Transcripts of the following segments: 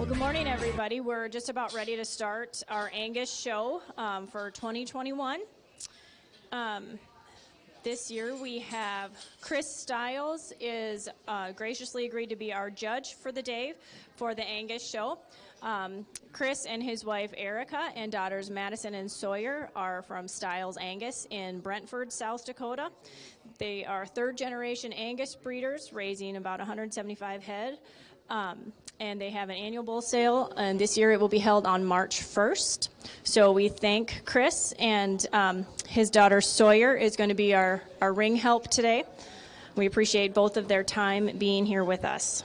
Well, good morning, everybody. We're just about ready to start our Angus show for 2021. This year we have Chris Stiles is graciously agreed to be our judge for the day for the Angus show. Chris and his wife Erica and daughters Madison and Sawyer are from Stiles Angus in Brentford, South Dakota. They are third-generation Angus breeders, raising about 175 head. And they have an annual bull sale, and this year it will be held on March 1st. So we thank Chris, and his daughter Sawyer is going to be our ring help today. We appreciate both of their time being here with us.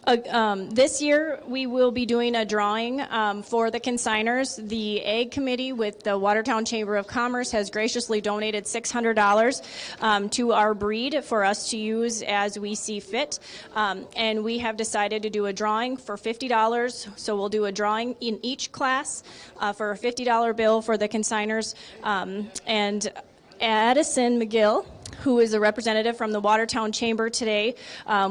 This year, we will be doing a drawing for the consigners. The Ag Committee with the Watertown Chamber of Commerce has graciously donated $600 to our breed for us to use as we see fit. And we have decided to do a drawing for $50. So we'll do a drawing in each class for a $50 bill for the consigners. And Addison McGill, who is a representative from the Watertown Chamber today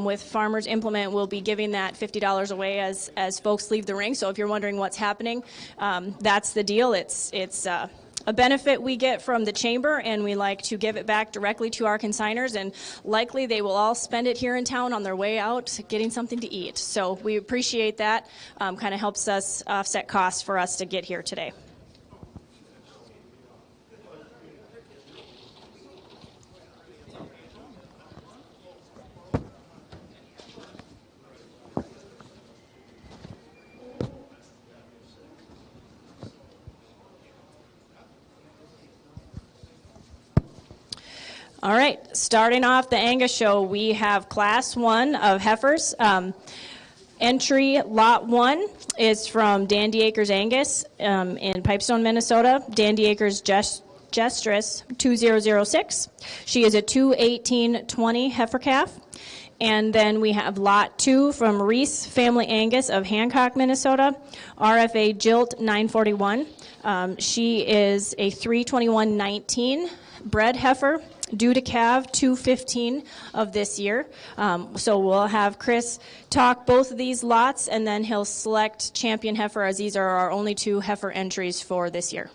with Farmers Implement, will be giving that $50 away as folks leave the ring. So if you're wondering what's happening, that's the deal. It's a benefit we get from the Chamber, and we like to give it back directly to our consigners, and likely they will all spend it here in town on their way out getting something to eat. So we appreciate that. Kind of helps us offset costs for us to get here today. All right, starting off the Angus show, we have Class 1 of Heifers. Entry Lot 1 is from Dandy Acres Angus in Pipestone, Minnesota. Dandy Acres Gestress 2006. She is a 218-20 heifer calf. And then we have Lot 2 from Reese Family Angus of Hancock, Minnesota. RFA Jilt 941. She is a 321-19 bred heifer, due to calve 215 of this year. So we'll have Chris talk both of these lots, and then he'll select champion heifer, as these are our only two heifer entries for this year.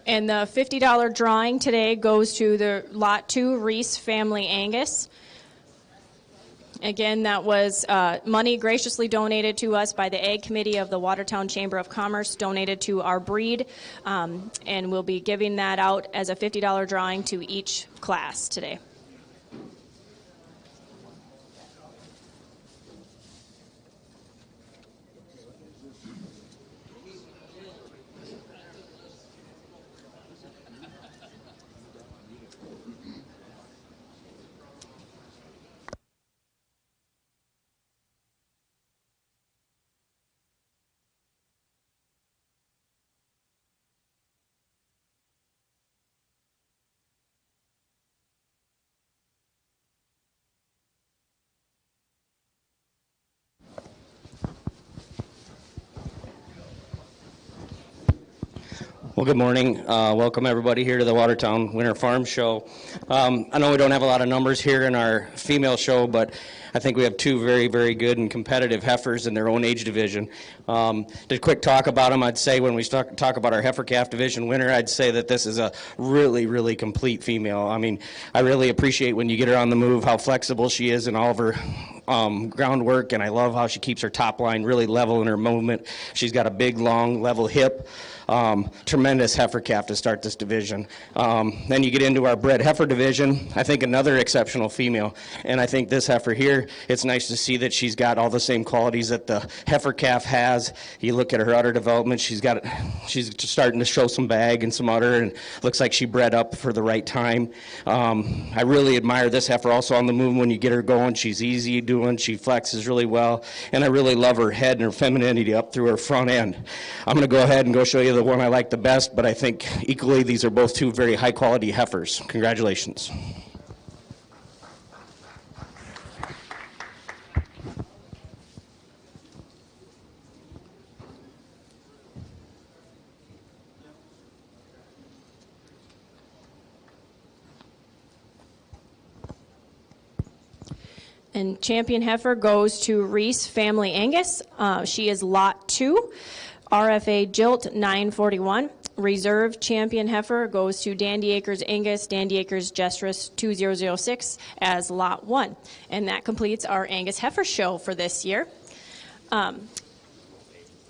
And the $50 drawing today goes to the Lot 2 Reese Family Angus. Again, that was money graciously donated to us by the Ag Committee of the Watertown Chamber of Commerce, donated to our breed, and we'll be giving that out as a $50 drawing to each class today. Well, good morning. Welcome everybody here to the Watertown Winter Farm Show. I know we don't have a lot of numbers here in our female show, but I think we have two very, very good and competitive heifers in their own age division. To quick talk about them, I'd say when we talk about our heifer calf division winner, I'd say that this is a really, really complete female. I mean, I really appreciate when you get her on the move, how flexible she is in all of her groundwork, and I love how she keeps her top line really level in her movement. She's got a big, long, level hip. Tremendous heifer calf to start this division. Then you get into our bred heifer division. I think another exceptional female, and I think this heifer here here. It's nice to see that she's got all the same qualities that the heifer calf has. You look at her udder development, she's starting to show some bag and some udder, and looks like she bred up for the right time. I really admire this heifer also on the move when you get her going. She's easy doing, she flexes really well, and I really love her head and her femininity up through her front end. I'm going to go ahead and go show you the one I like the best, but I think equally these are both two very high quality heifers. Congratulations. And champion heifer goes to Reese Family Angus. She is lot 2, RFA Jilt 941. Reserve champion heifer goes to Dandy Acres Angus, Dandy Acres Gestress 2006 as lot 1. And that completes our Angus heifer show for this year.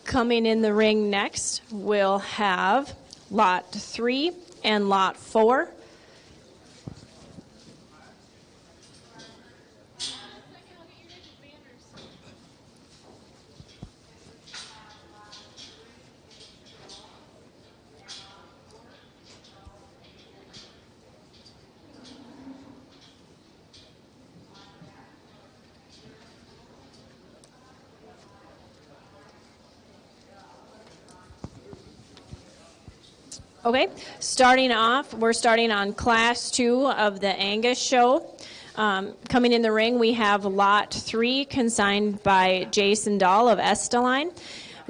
Coming in the ring next, we'll have lot 3 and lot 4. Okay, starting off, we're starting on Class 2 of the Angus show. Coming in the ring, we have Lot 3, consigned by Jason Dahl of Esteline.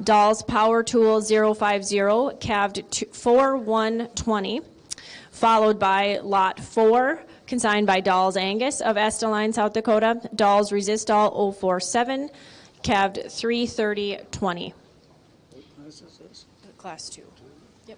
Dahl's Power Tool 050, calved 4120. Followed by Lot 4, consigned by Dahl's Angus of Esteline, South Dakota. Dahl's Resistol 047, calved 33020. What class is this? Class 2. Yep.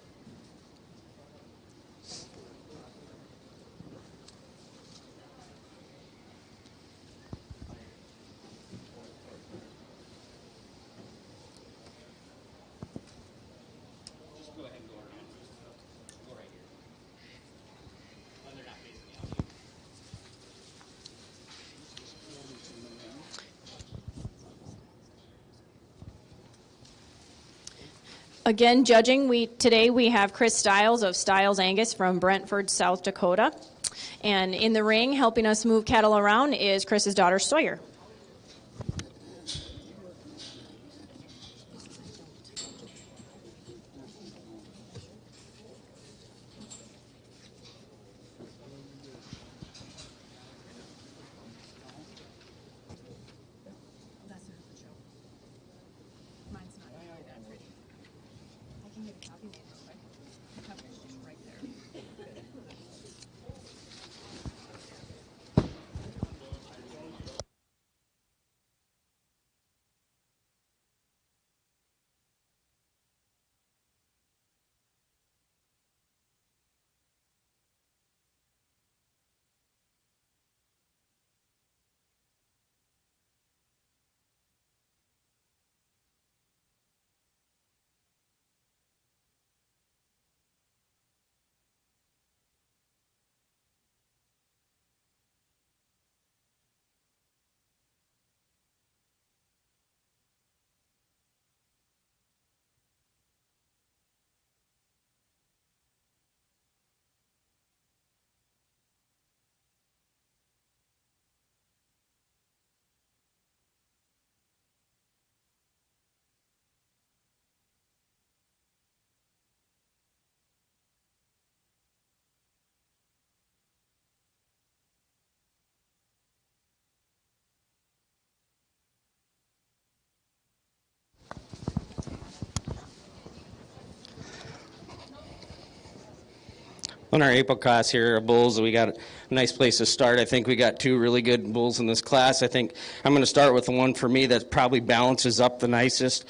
Again, judging, today we have Chris Stiles of Stiles Angus from Brentford, South Dakota. And in the ring, helping us move cattle around is Chris's daughter, Sawyer. On our April class here of bulls, we got a nice place to start. I think we got two really good bulls in this class. I think I'm going to start with the one for me that probably balances up the nicest.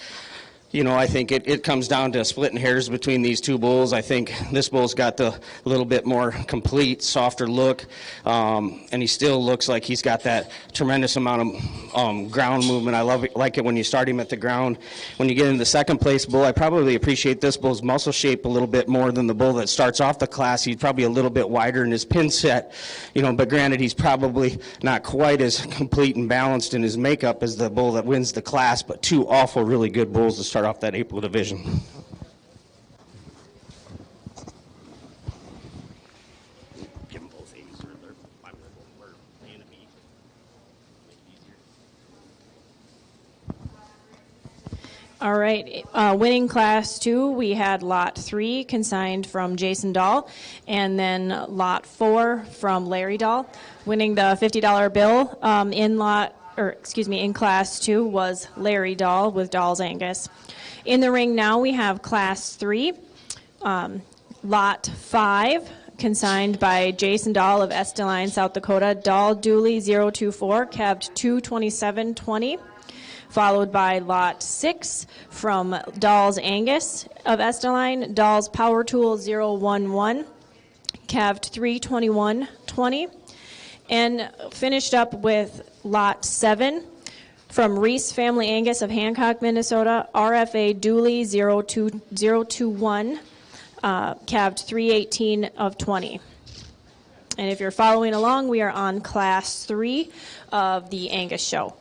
I think it comes down to splitting hairs between these two bulls. I think this bull's got the little bit more complete, softer look, and he still looks like he's got that tremendous amount of ground movement. I like it when you start him at the ground. When you get into the second place bull, I probably appreciate this bull's muscle shape a little bit more than the bull that starts off the class. He's probably a little bit wider in his pin set, but granted, he's probably not quite as complete and balanced in his makeup as the bull that wins the class, but two awful, really good bulls to start off that April division. Give them both 80s or they're A and a B. Make it easier. All right, winning Class 2, we had Lot 3 consigned from Jason Dahl, and then Lot 4 from Larry Dahl. Winning the $50 bill in Class 2 was Larry Dahl with Dahl's Angus. In the ring now we have Class 3, Lot 5, consigned by Jason Dahl of Esteline, South Dakota. Dahl Dooley 024, cabbed 227.20. Followed by Lot 6 from Dahl's Angus of Esteline. Dahl's Power Tool 011, calved 321.20. And finished up with Lot 7 from Reese Family Angus of Hancock, Minnesota. RFA Dooley 021, calved 318 of 20. And if you're following along, we are on Class 3 of the Angus show.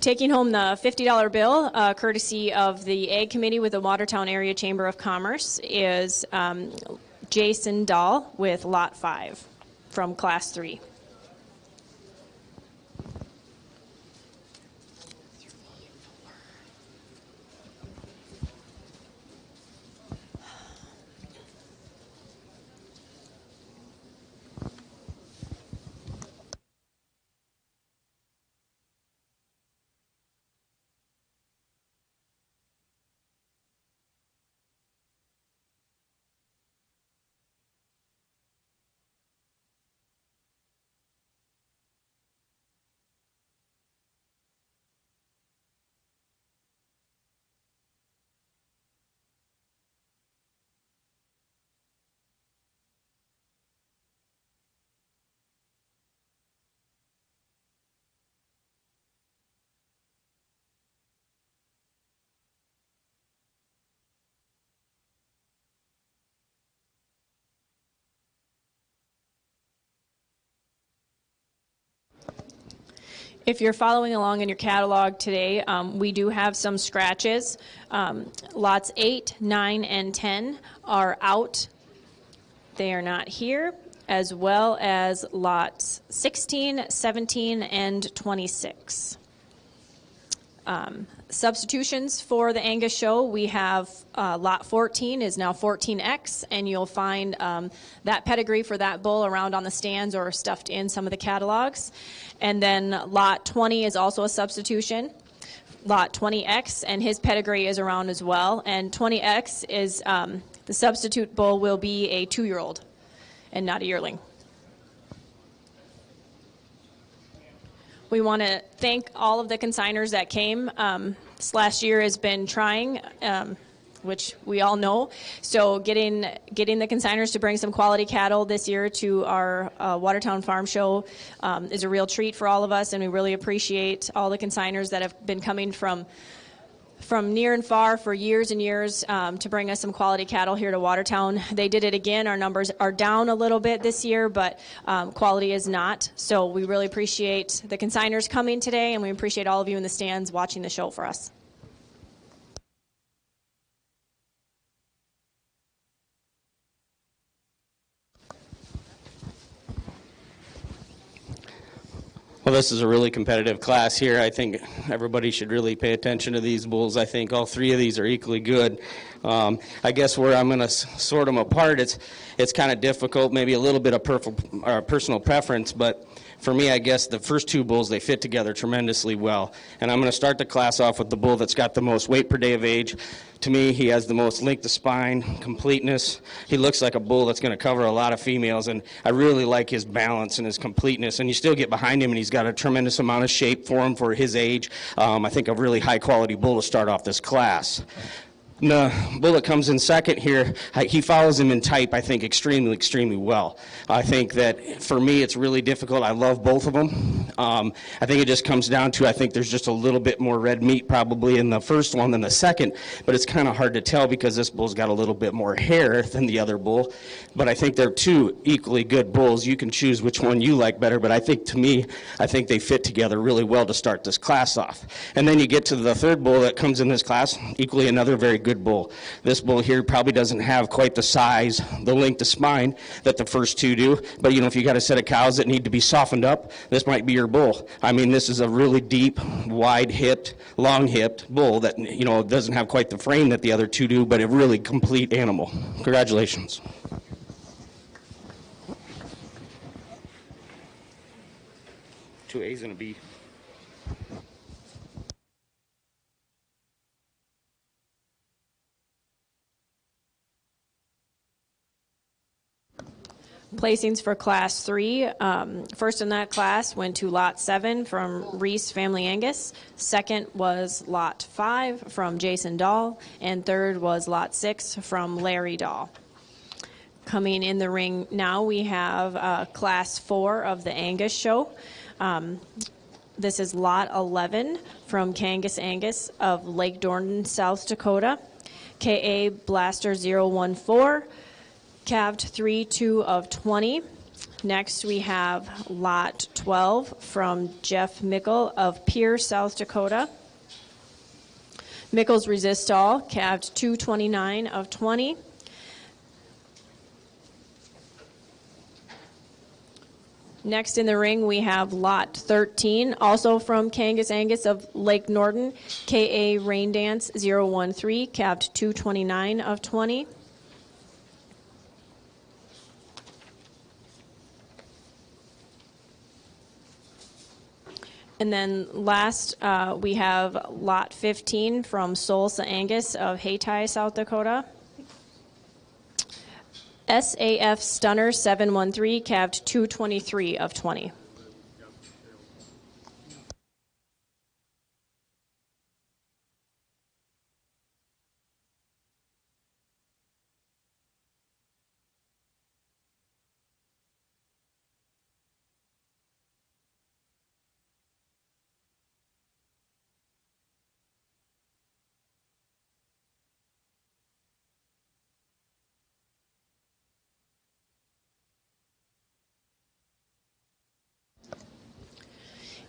Taking home the $50 bill, courtesy of the Ag Committee with the Watertown Area Chamber of Commerce, is Jason Dahl with Lot 5 from Class 3. If you're following along in your catalog today, we do have some scratches. Lots 8, 9, and 10 are out. They are not here, as well as lots 16, 17, and 26. Substitutions for the Angus show, we have lot 14 is now 14X, and you'll find that pedigree for that bull around on the stands or stuffed in some of the catalogs. And then lot 20 is also a substitution. Lot 20X, and his pedigree is around as well. And 20X is the substitute bull will be a 2-year-old and not a yearling. We want to thank all of the consigners that came. This last year has been trying, which we all know. So getting the consigners to bring some quality cattle this year to our Watertown Farm Show is a real treat for all of us, and we really appreciate all the consigners that have been coming from from near and far for years and years to bring us some quality cattle here to Watertown. They did it again. Our numbers are down a little bit this year, but quality is not. So we really appreciate the consigners coming today, and we appreciate all of you in the stands watching the show for us. Well, this is a really competitive class here. I think everybody should really pay attention to these bulls. I think all three of these are equally good. I guess where I'm going to sort them apart, it's kind of difficult, maybe a little bit of personal preference, but for me, I guess the first two bulls, they fit together tremendously well. And I'm going to start the class off with the bull that's got the most weight per day of age. To me, he has the most length of spine, completeness. He looks like a bull that's going to cover a lot of females, and I really like his balance and his completeness. And you still get behind him, and he's got a tremendous amount of shape for him for his age. I think a really high-quality bull to start off this class. The bull that comes in second here, he follows him in type, I think, extremely, extremely well. I think that, for me, it's really difficult. I love both of them. I think it just comes down to, I think there's just a little bit more red meat probably in the first one than the second, but it's kind of hard to tell because this bull's got a little bit more hair than the other bull. But I think they're two equally good bulls. You can choose which one you like better, but I think, to me, I think they fit together really well to start this class off. And then you get to the third bull that comes in this class, equally another very good bull. This bull here probably doesn't have quite the size, the length of spine that the first two do, but if you got a set of cows that need to be softened up, this might be your bull. I mean, this is a really deep, wide-hipped, long-hipped bull that doesn't have quite the frame that the other two do, but a really complete animal. Congratulations. Two A's and a B. Placings for Class 3. First in that class went to Lot 7 from Reese Family Angus. Second was Lot 5 from Jason Dahl. And third was Lot 6 from Larry Dahl. Coming in the ring now, we have Class 4 of the Angus show. This is Lot 11 from Kangas Angus of Lake Dornton, South Dakota. KA Blaster 014. Calved 3-2 of 20. Next we have Lot 12 from Jeff Mickle of Pierre, South Dakota. Mickle's Resistol, calved 229 of 20. Next in the ring, we have Lot 13, also from Kangas Angus of Lake Norton, KA Rain Dance 013, calved 229 of 20. And then last, we have Lot 15 from Solsa Angus of Hayti, South Dakota. SAF Stunner 713, calved 223 of 20.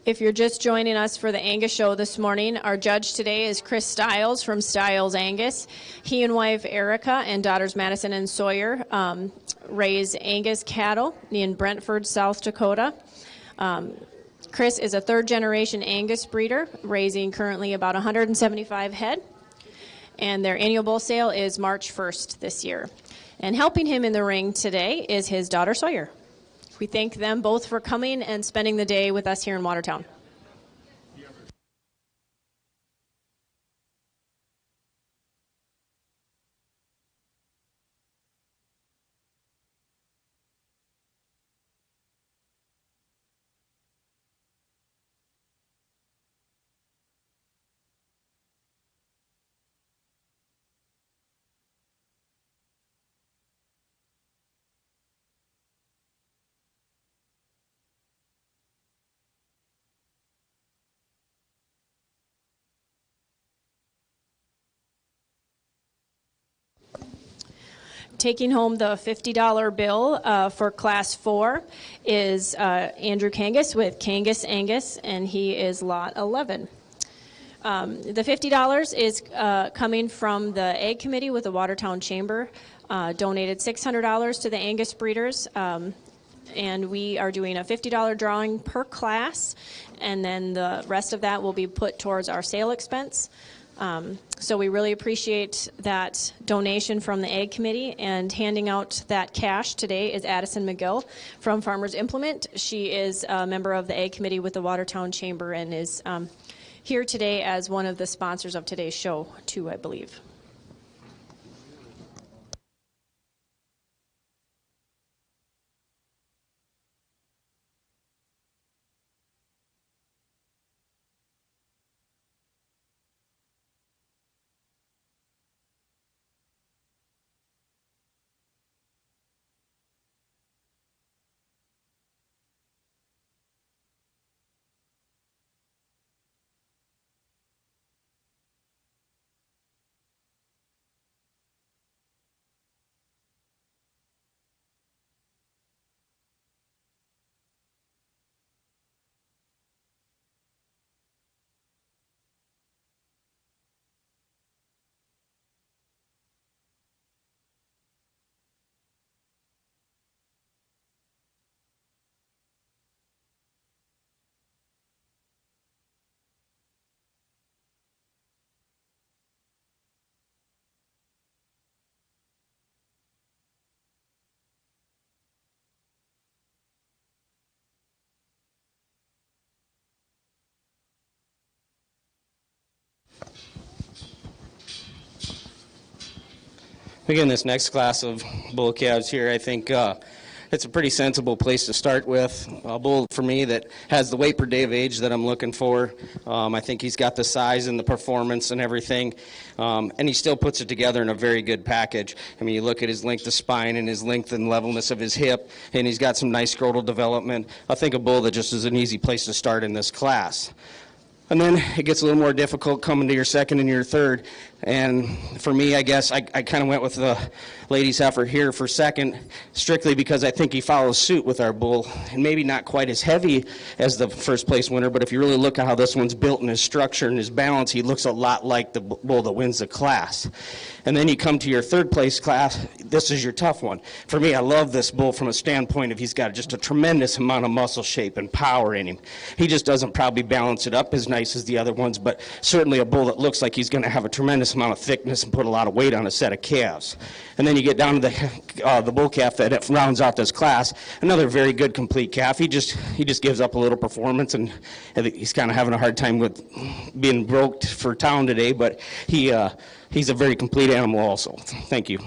If you're just joining us for the Angus show this morning, our judge today is Chris Stiles from Stiles Angus. He and wife Erica and daughters Madison and Sawyer raise Angus cattle in Brentford, South Dakota. Chris is a third-generation Angus breeder, raising currently about 175 head. And their annual bull sale is March 1st this year. And helping him in the ring today is his daughter Sawyer. We thank them both for coming and spending the day with us here in Watertown. Taking home the $50 bill for Class 4 is Andrew Kangas with Kangas Angus, and he is Lot 11. The $50 is coming from the Egg Committee with the Watertown Chamber, donated $600 to the Angus breeders, and we are doing a $50 drawing per class, and then the rest of that will be put towards our sale expense. So we really appreciate that donation from the Egg Committee, and handing out that cash today is Addison McGill from Farmers Implement. She is a member of the Egg Committee with the Watertown Chamber and is here today as one of the sponsors of today's show, too, I believe. Again, this next class of bull calves here, I think it's a pretty sensible place to start with. A bull, for me, that has the weight per day of age that I'm looking for. I think he's got the size and the performance and everything, and he still puts it together in a very good package. I mean, you look at his length of spine and his length and levelness of his hip, and he's got some nice scrotal development. I think a bull that just is an easy place to start in this class. And then it gets a little more difficult coming to your second and your third. And for me, I guess I kind of went with the ladies' heifer here for second, strictly because I think he follows suit with our bull. And maybe not quite as heavy as the first place winner, but if you really look at how this one's built and his structure and his balance, he looks a lot like the bull that wins the class. And then you come to your third place class, this is your tough one. For me, I love this bull from a standpoint of he's got just a tremendous amount of muscle shape and power in him. He just doesn't probably balance it up as nice as the other ones, but certainly a bull that looks like he's going to have a tremendous amount of thickness and put a lot of weight on a set of calves. And then you get down to the bull calf that rounds out this class, another very good complete calf. He just gives up a little performance, and he's kind of having a hard time with being broke for town today, but he's a very complete animal also. Thank you.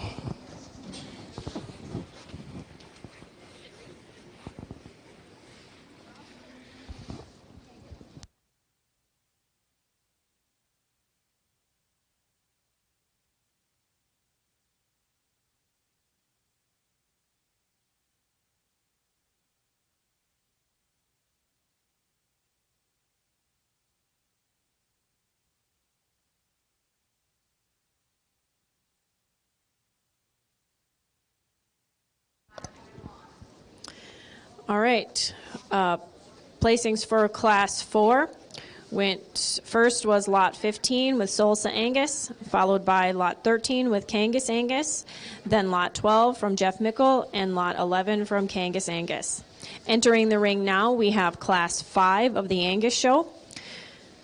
All right. Placings for Class 4 first was Lot 15 with Solsa Angus, followed by Lot 13 with Kangas Angus, then Lot 12 from Jeff Mickle, and Lot 11 from Kangas Angus. Entering the ring now, we have Class 5 of the Angus show.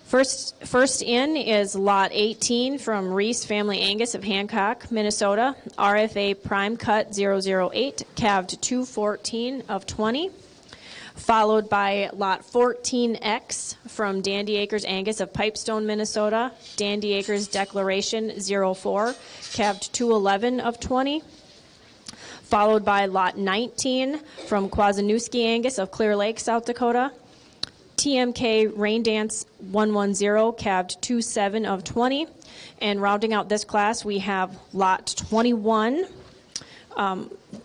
First in is Lot 18 from Reese Family Angus of Hancock, Minnesota, RFA Prime Cut 008, calved 214 of 20. Followed by Lot 14X from Dandy Acres Angus of Pipestone, Minnesota, Dandy Acres Declaration 04, calved 211 of 20. Followed by Lot 19 from Kwasniewski Angus of Clear Lake, South Dakota, TMK Rain Dance 110, calved 27 of 20. And rounding out this class, we have Lot 21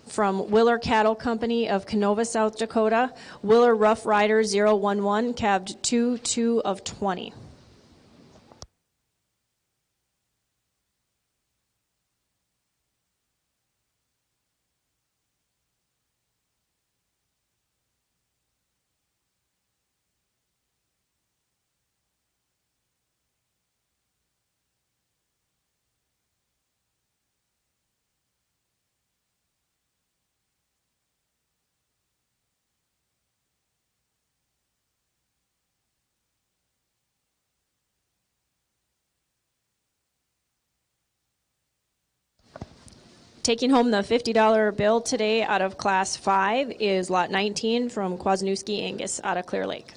from Willer Cattle Company of Canova, South Dakota, Willer Rough Rider 011, calved 22 of 20. Taking home the $50 bill today out of Class 5 is Lot 19 from Kwasniewski Angus out of Clear Lake.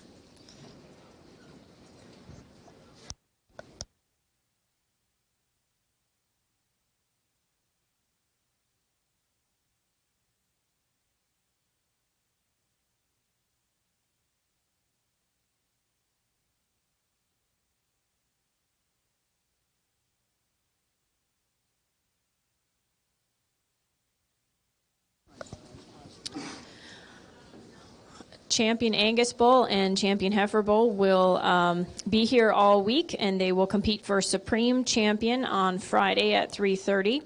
Champion Angus Bull and Champion Heifer Bull will be here all week, and they will compete for Supreme Champion on Friday at 3:30.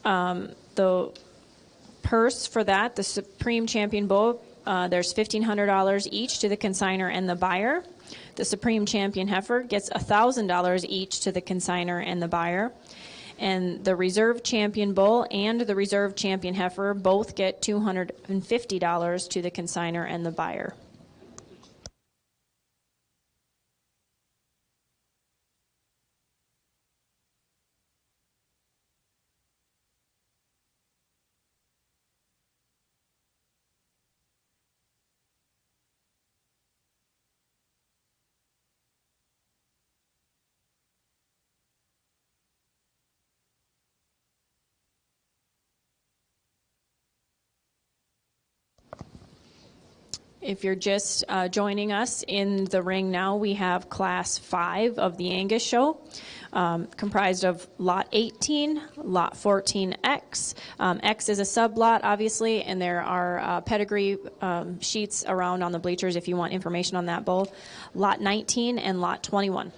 The purse for that, the Supreme Champion Bull, there's $1,500 each to the consignor and the buyer. The Supreme Champion Heifer gets $1,000 each to the consignor and the buyer. And the Reserve Champion Bull and the Reserve Champion Heifer both get $250 to the consignor and the buyer. If you're just joining us in the ring now, we have Class 5 of the Angus show, comprised of Lot 18, Lot 14X. X is a sublot, obviously, and there are pedigree sheets around on the bleachers if you want information on that bull. Lot 19 and Lot 21.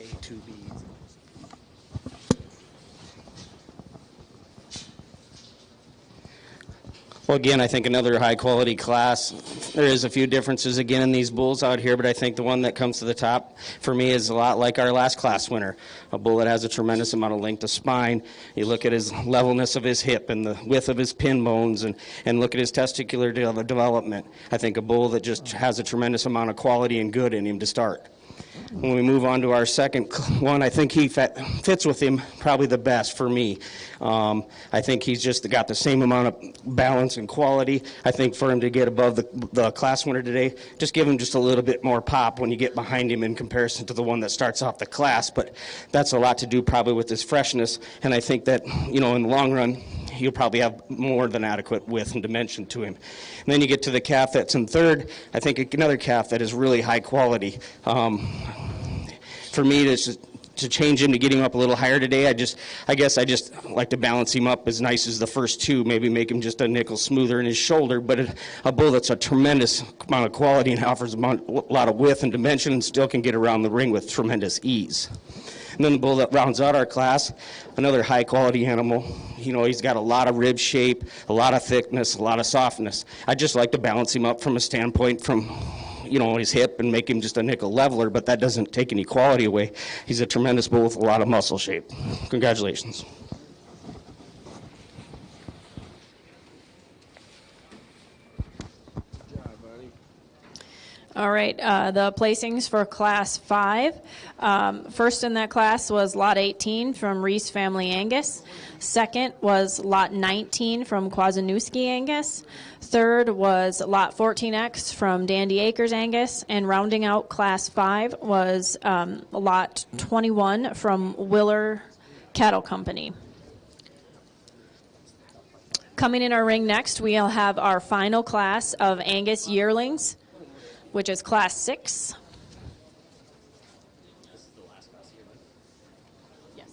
A2B. Well, again, I think another high-quality class. There is a few differences, again, in these bulls out here, but I think the one that comes to the top for me is a lot like our last class winner, a bull that has a tremendous amount of length of spine. You look at his levelness of his hip and the width of his pin bones and look at his testicular development. I think a bull that just has a tremendous amount of quality and good in him to start. When we move on to our second one, I think he fits with him probably the best for me. I think he's just got the same amount of balance and quality. I think for him to get above the class winner today, just give him just a little bit more pop when you get behind him in comparison to the one that starts off the class. But that's a lot to do probably with his freshness. And I think that, you know, in the long run, he'll probably have more than adequate width and dimension to him. And then you get to the calf that's in third. I think another calf that is really high quality. For me, to change him, to get him up a little higher today, I guess I just like to balance him up as nice as the first two, maybe make him just a nickel smoother in his shoulder, but a bull that's a tremendous amount of quality and offers a lot of width and dimension and still can get around the ring with tremendous ease. And then the bull that rounds out our class, another high-quality animal. You know, he's got a lot of rib shape, a lot of thickness, a lot of softness. I just like to balance him up from a standpoint from, you know, his hip and make him just a nickel leveler, but that doesn't take any quality away. He's a tremendous bull with a lot of muscle shape. Congratulations. All right, the placings for Class 5. First in that class was Lot 18 from Reese Family Angus. Second was Lot 19 from Kwasniewski Angus. Third was Lot 14X from Dandy Acres Angus. And rounding out Class 5 was Lot 21 from Willer Cattle Company. Coming in our ring next, we'll have our final class of Angus yearlings, which is Class 6. Yes.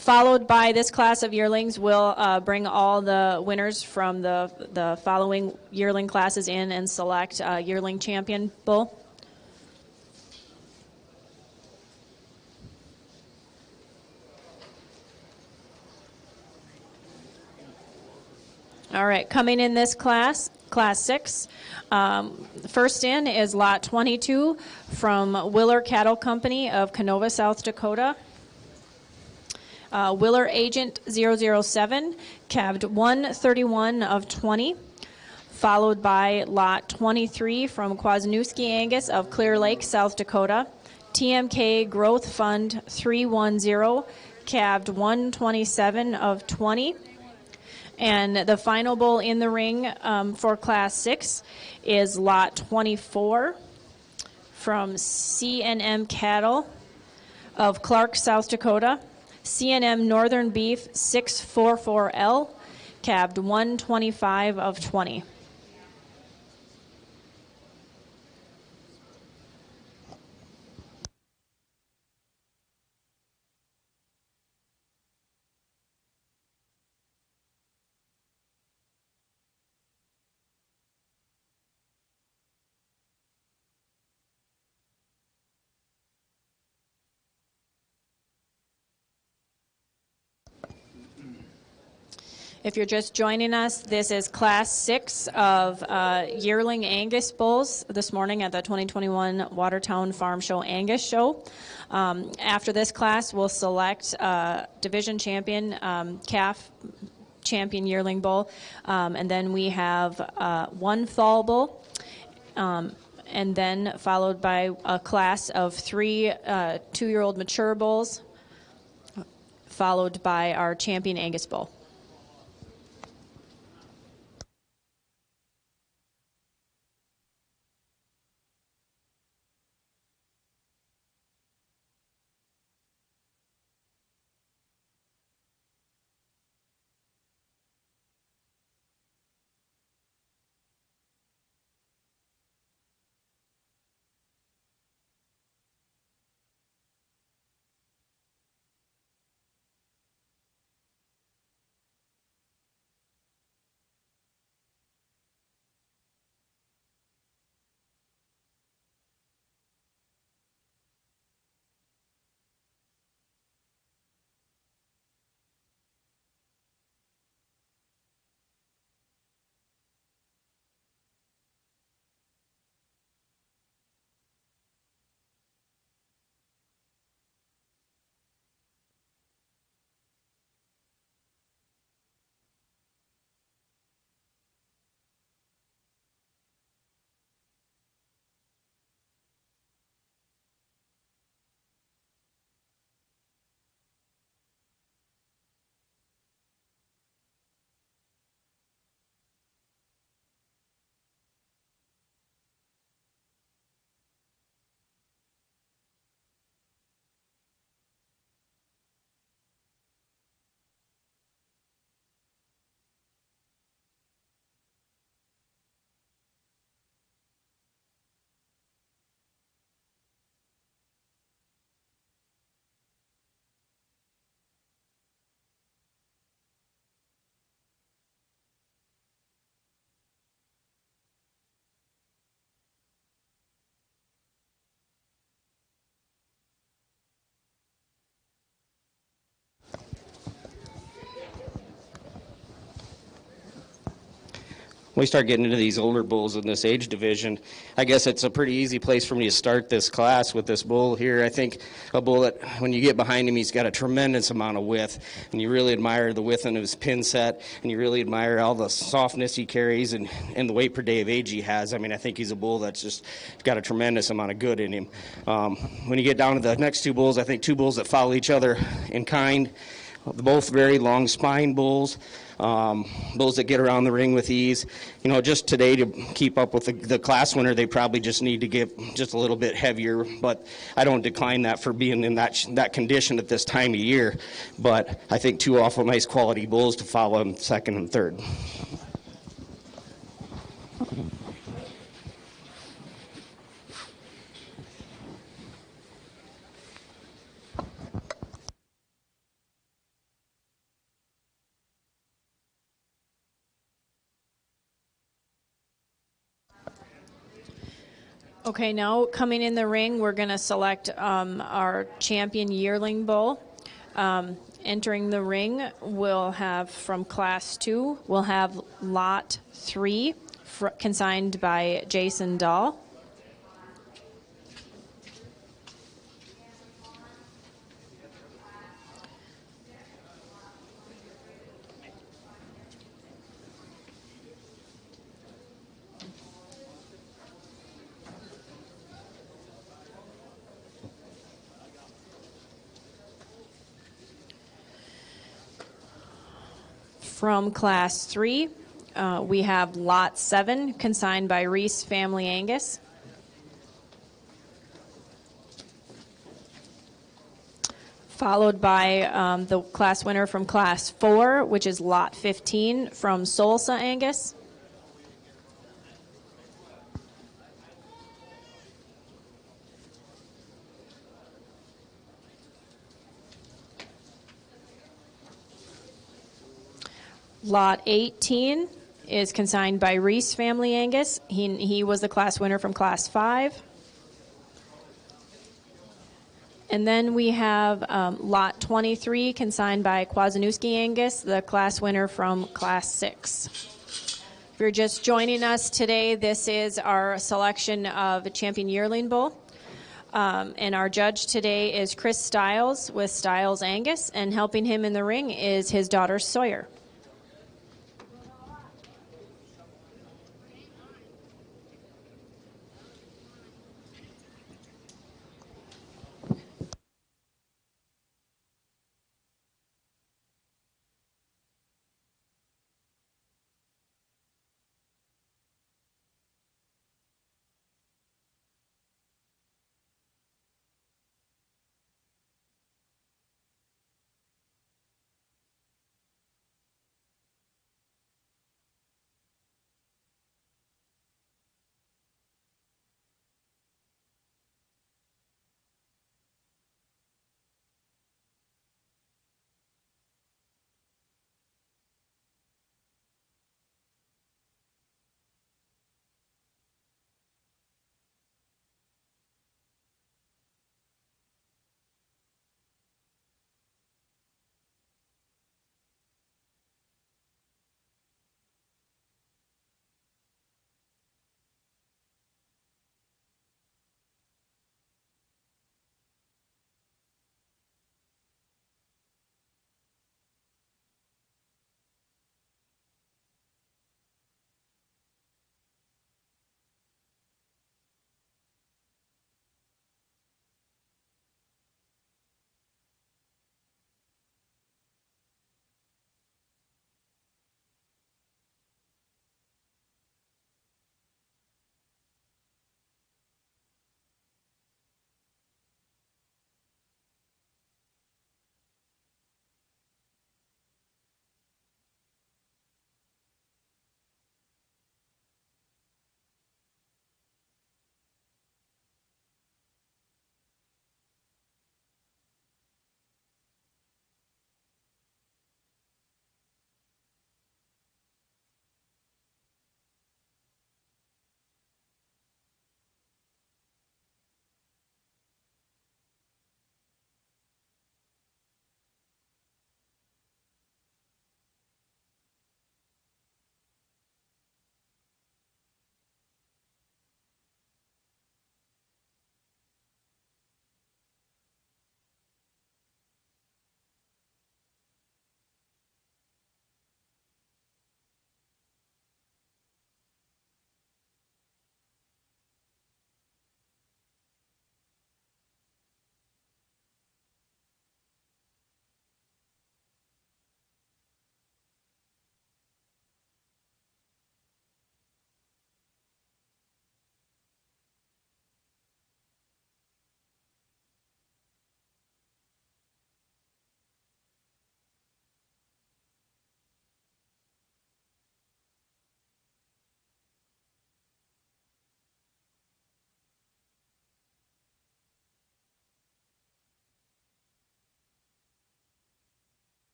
Followed by this class of yearlings, we'll bring all the winners from the following yearling classes in and select a yearling champion bull. All right, coming in this class, Class 6. First in is Lot 22 from Willer Cattle Company of Canova, South Dakota. Willer Agent 007, calved 131 of 20. Followed by Lot 23 from Kwasniewski Angus of Clear Lake, South Dakota. TMK Growth Fund 310, calved 127 of 20. And the final bull in the ring for Class 6 is Lot 24 from C&M Cattle of Clark, South Dakota. C&M Northern Beef 644L, calved 125 of 20. If you're just joining us, this is Class 6 of Yearling Angus bulls this morning at the 2021 Watertown Farm Show Angus Show. After this class, we'll select division champion, calf champion yearling bull, and then we have one fall bull, and then followed by a class of 3 two-year-old mature bulls, followed by our champion Angus bull. we start getting into these older bulls in this age division, I guess it's a pretty easy place for me to start this class with this bull here. I think a bull that, when you get behind him, he's got a tremendous amount of width, and you really admire the width in his pin set, and you really admire all the softness he carries and the weight per day of age he has. I mean, I think he's a bull that's just got a tremendous amount of good in him. When you get down to the next two bulls, I think two bulls that follow each other in kind, both very long spine bulls. Bulls that get around the ring with ease. You know, just today to keep up with the class winner, they probably just need to get just a little bit heavier, but I don't decline that for being in that condition at this time of year. But I think two awful nice quality bulls to follow him second and third. Okay, now coming in the ring, we're going to select our champion yearling bull. Entering the ring, we'll have from Class 2, we'll have Lot 3, consigned by Jason Dahl. From Class 3, we have Lot 7, consigned by Reese Family Angus. Followed by the class winner from Class 4, which is Lot 15 from Solsa Angus. Lot 18 is consigned by Reese Family Angus. He was the class winner from Class 5. And then we have Lot 23 consigned by Kwasniewski Angus, the class winner from Class 6. If you're just joining us today, this is our selection of a champion yearling bull. And our judge today is Chris Stiles with Stiles Angus, and helping him in the ring is his daughter Sawyer.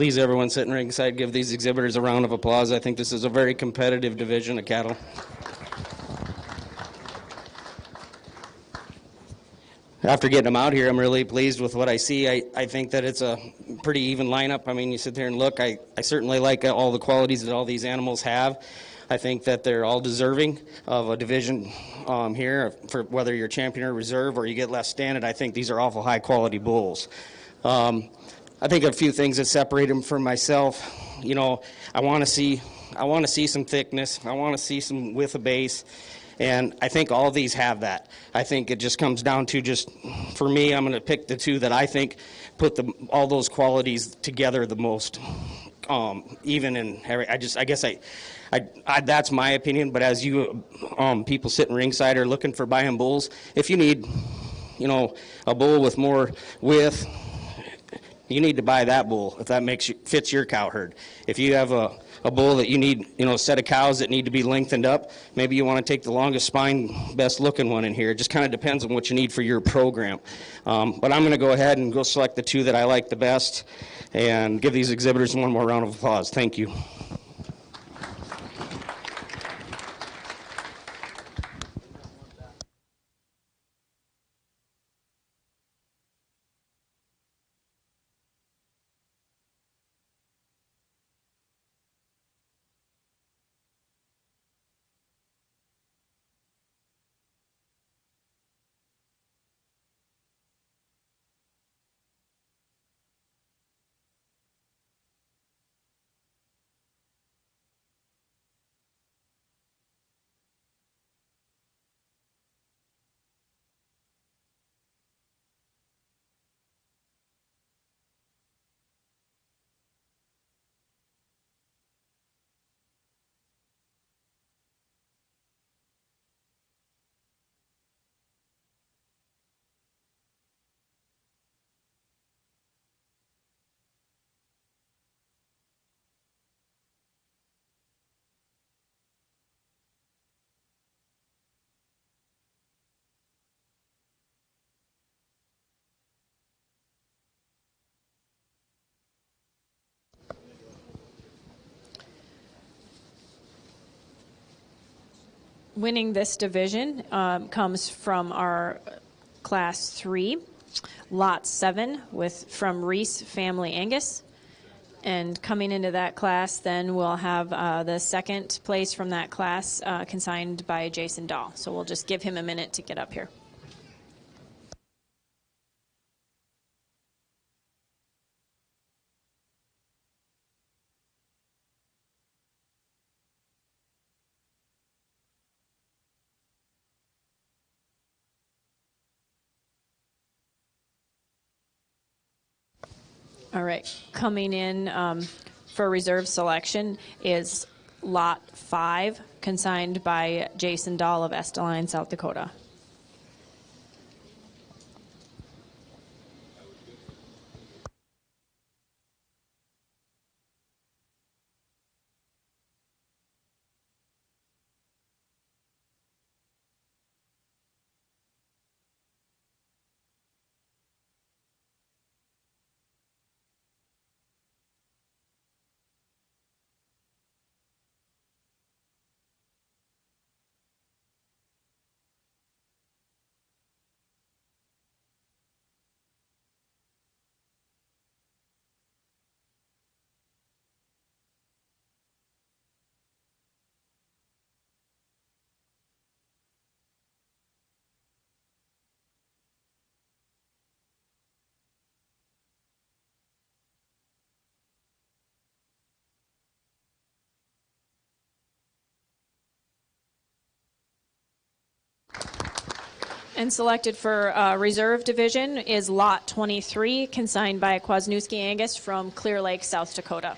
Please, everyone sitting ringside, give these exhibitors a round of applause. I think this is a very competitive division of cattle. After getting them out here, I'm really pleased with what I see. I think that it's a pretty even lineup. I mean, you sit there and look. I certainly like all the qualities that all these animals have. I think that they're all deserving of a division here, for whether you're champion or reserve or you get left standing. I think these are awful high-quality bulls. I think a few things that separate them from myself. You know, I want to see some thickness. I want to see some width of base. And I think all these have that. I think it just comes down to just, for me, I'm going to pick the two that I think put all those qualities together the most, even in. I guess that's my opinion. But as you people sitting ringside are looking for buying bulls, if you need, you know, a bull with more width, you need to buy that bull if that fits your cow herd. If you have a bull that you need, you know, a set of cows that need to be lengthened up, maybe you want to take the longest spine, best looking one in here. It just kind of depends on what you need for your program. But I'm going to go ahead and go select the two that I like the best and give these exhibitors one more round of applause. Thank you. Winning this division comes from our Class 3, Lot 7, from Reese Family Angus. And coming into that class, then we'll have the second place from that class consigned by Jason Dahl. So we'll just give him a minute to get up here. All right, coming in for reserve selection is Lot 5, consigned by Jason Dahl of Esteline, South Dakota. And selected for reserve division is Lot 23, consigned by Kwasniewski Angus from Clear Lake, South Dakota.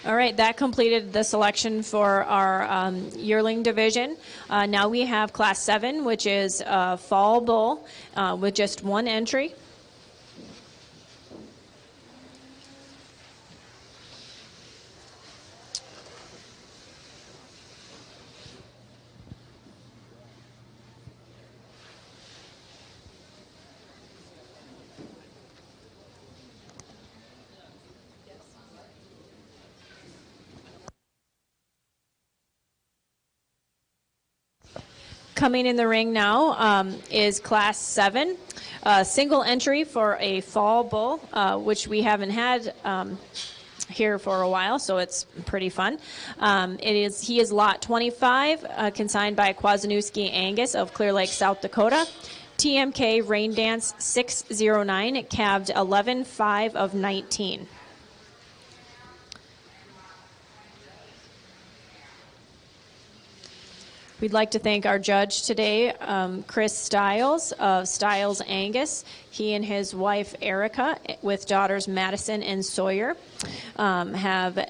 All right, that completed the selection for our yearling division. Now we have Class 7, which is a fall bull with just one entry. Coming in the ring now is Class 7, single entry for a fall bull, which we haven't had here for a while, so it's pretty fun. He is lot 25, consigned by Kwasniewski Angus of Clear Lake, South Dakota. TMK Rain Dance 609, calved 11-5 of 19. We'd like to thank our judge today, Chris Stiles of Stiles Angus. He and his wife, Erica, with daughters Madison and Sawyer, have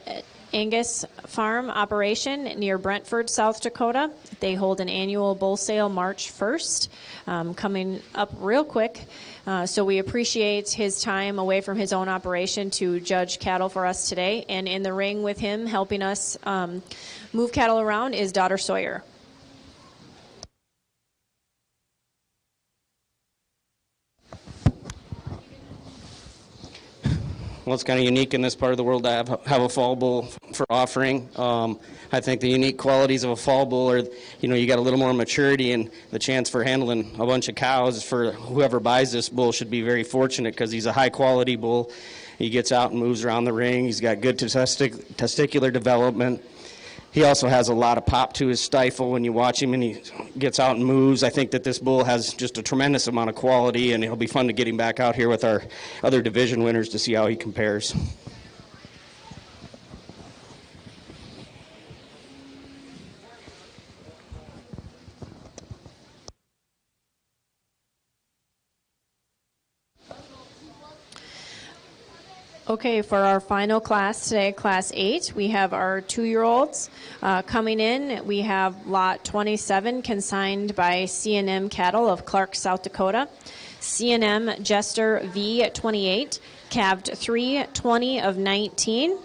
Angus Farm operation near Brentford, South Dakota. They hold an annual bull sale March 1st, coming up real quick. So we appreciate his time away from his own operation to judge cattle for us today. And in the ring with him, helping us move cattle around, is daughter Sawyer. Well, it's kind of unique in this part of the world to have a fall bull for offering. I think the unique qualities of a fall bull are, you got a little more maturity, and the chance for handling a bunch of cows for whoever buys this bull should be very fortunate, because he's a high-quality bull. He gets out and moves around the ring. He's got good testicular development. He also has a lot of pop to his stifle when you watch him and he gets out and moves. I think that this bull has just a tremendous amount of quality, and it'll be fun to get him back out here with our other division winners to see how he compares. Okay, for our final class today, Class 8, we have our 2-year-olds coming in. We have lot 27, consigned by C&M Cattle of Clark, South Dakota. C&M Jester V28, calved 3-20 of 19.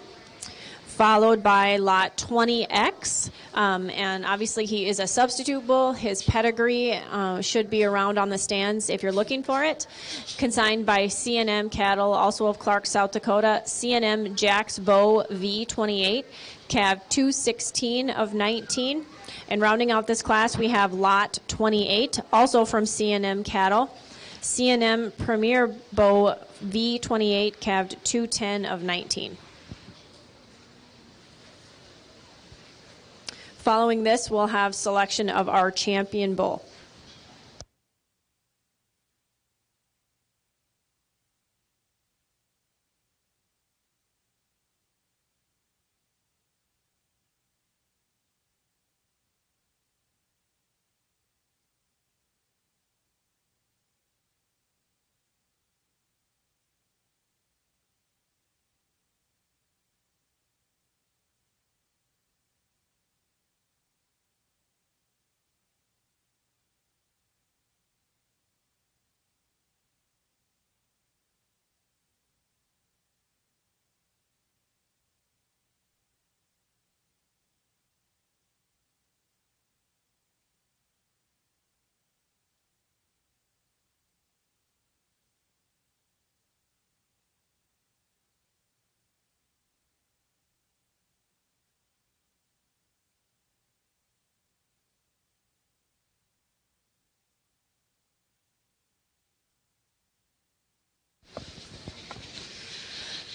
Followed by lot 20X, and obviously he is a substitute bull. His pedigree should be around on the stands if you're looking for it. Consigned by C&M Cattle, also of Clark, South Dakota. C&M Jack's Bow V28, calved 2-16 of 19. And rounding out this class, we have lot 28, also from C&M Cattle. C&M Premier Bow V28, calved 2-10 of 19. Following this, we'll have selection of our champion bull.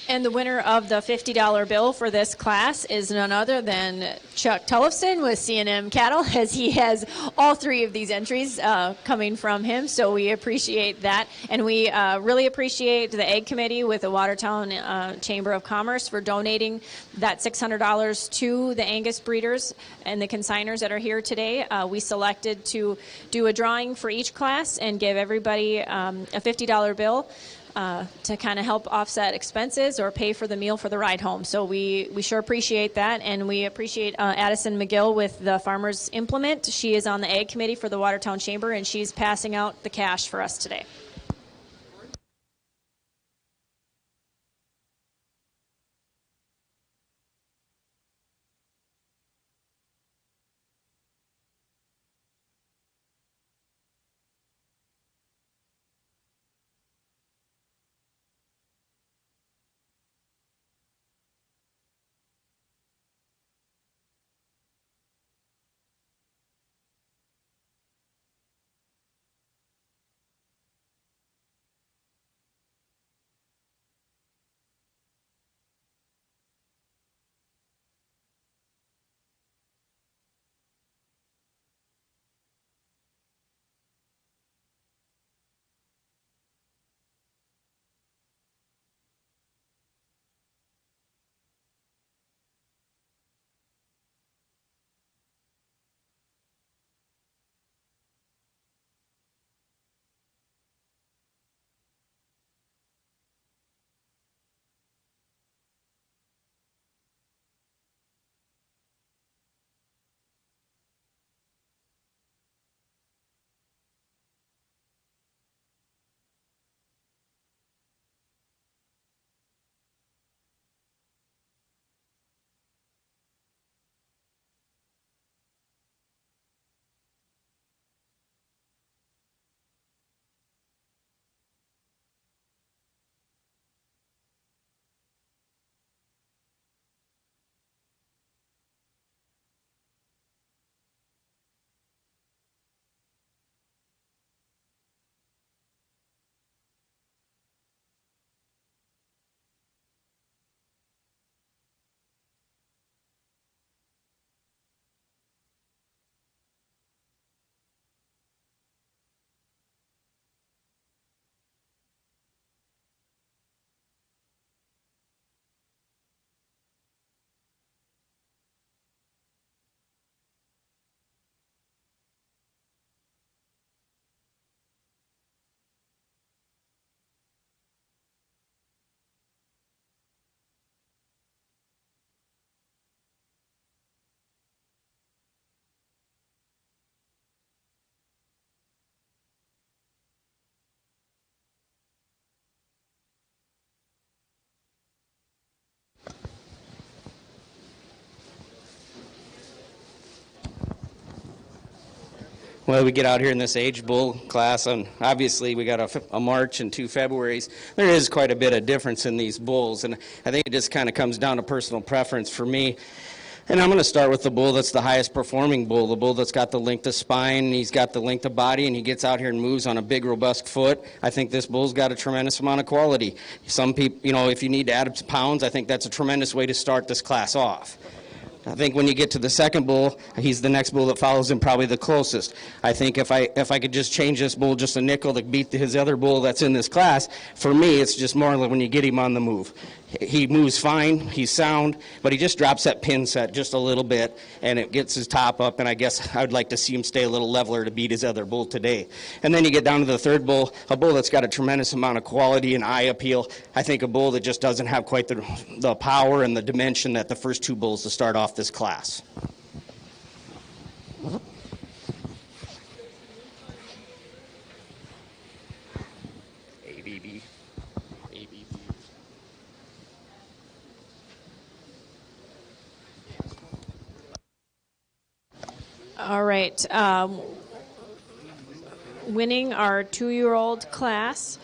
And the winner of the $50 bill for this class is none other than Chuck Tullifson with C&M Cattle, as he has all 3 of these entries coming from him. So we appreciate that. And we really appreciate the Egg Committee with the Watertown Chamber of Commerce for donating that $600 to the Angus breeders and the consigners that are here today. We selected to do a drawing for each class and give everybody a $50 bill to kind of help offset expenses or pay for the meal for the ride home. So we sure appreciate that, and we appreciate Addison McGill with the Farmers Implement. She is on the Ag Committee for the Watertown Chamber, and she's passing out the cash for us today. Well, we get out here in this age bull class, and obviously we got a March and 2 Februaries. There is quite a bit of difference in these bulls, and I think it just kind of comes down to personal preference for me. And I'm going to start with the bull that's the highest performing bull, the bull that's got the length of spine, he's got the length of body, and he gets out here and moves on a big, robust foot. I think this bull's got a tremendous amount of quality. Some people, if you need to add pounds, I think that's a tremendous way to start this class off. I think when you get to the second bull, he's the next bull that follows him probably the closest. I think if I could just change this bull just a nickel to beat his other bull that's in this class, for me it's just more like when you get him on the move. He moves fine, he's sound, but he just drops that pin set just a little bit, and it gets his top up, and I guess I would like to see him stay a little leveler to beat his other bull today. And then you get down to the third bull, a bull that's got a tremendous amount of quality and eye appeal. I think a bull that just doesn't have quite the power and the dimension that the first two bulls to start off this class. All right. Winning our 2-year-old class,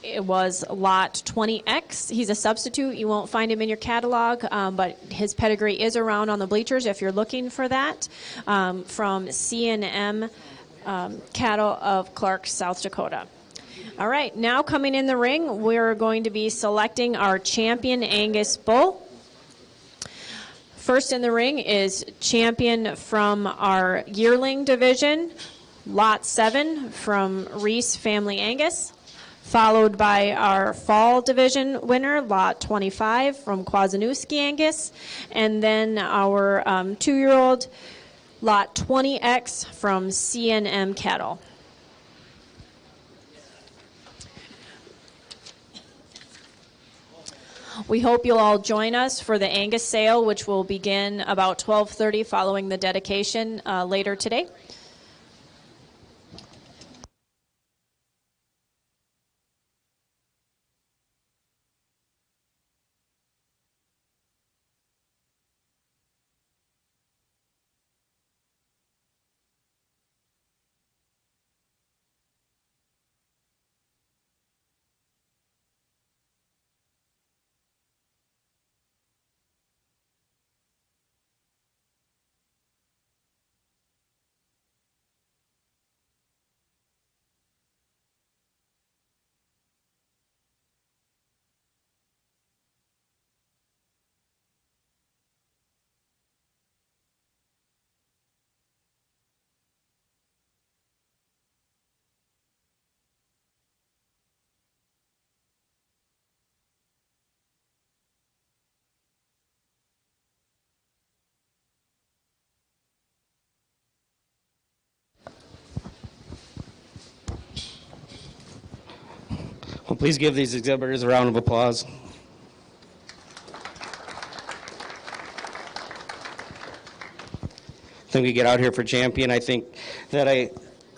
it was lot 20X. He's a substitute. You won't find him in your catalog, but his pedigree is around on the bleachers if you're looking for that, from C&M Cattle of Clark, South Dakota. All right, now coming in the ring, we're going to be selecting our champion Angus bull. First in the ring is champion from our yearling division, lot 7 from Reese Family Angus, followed by our fall division winner, lot 25 from Kwasniewski Angus, and then our 2-year-old, lot 20X from C&M Cattle. We hope you'll all join us for the Angus sale, which will begin about 12:30 following the dedication later today. Well, please give these exhibitors a round of applause. I think we get out here for champion. I think that I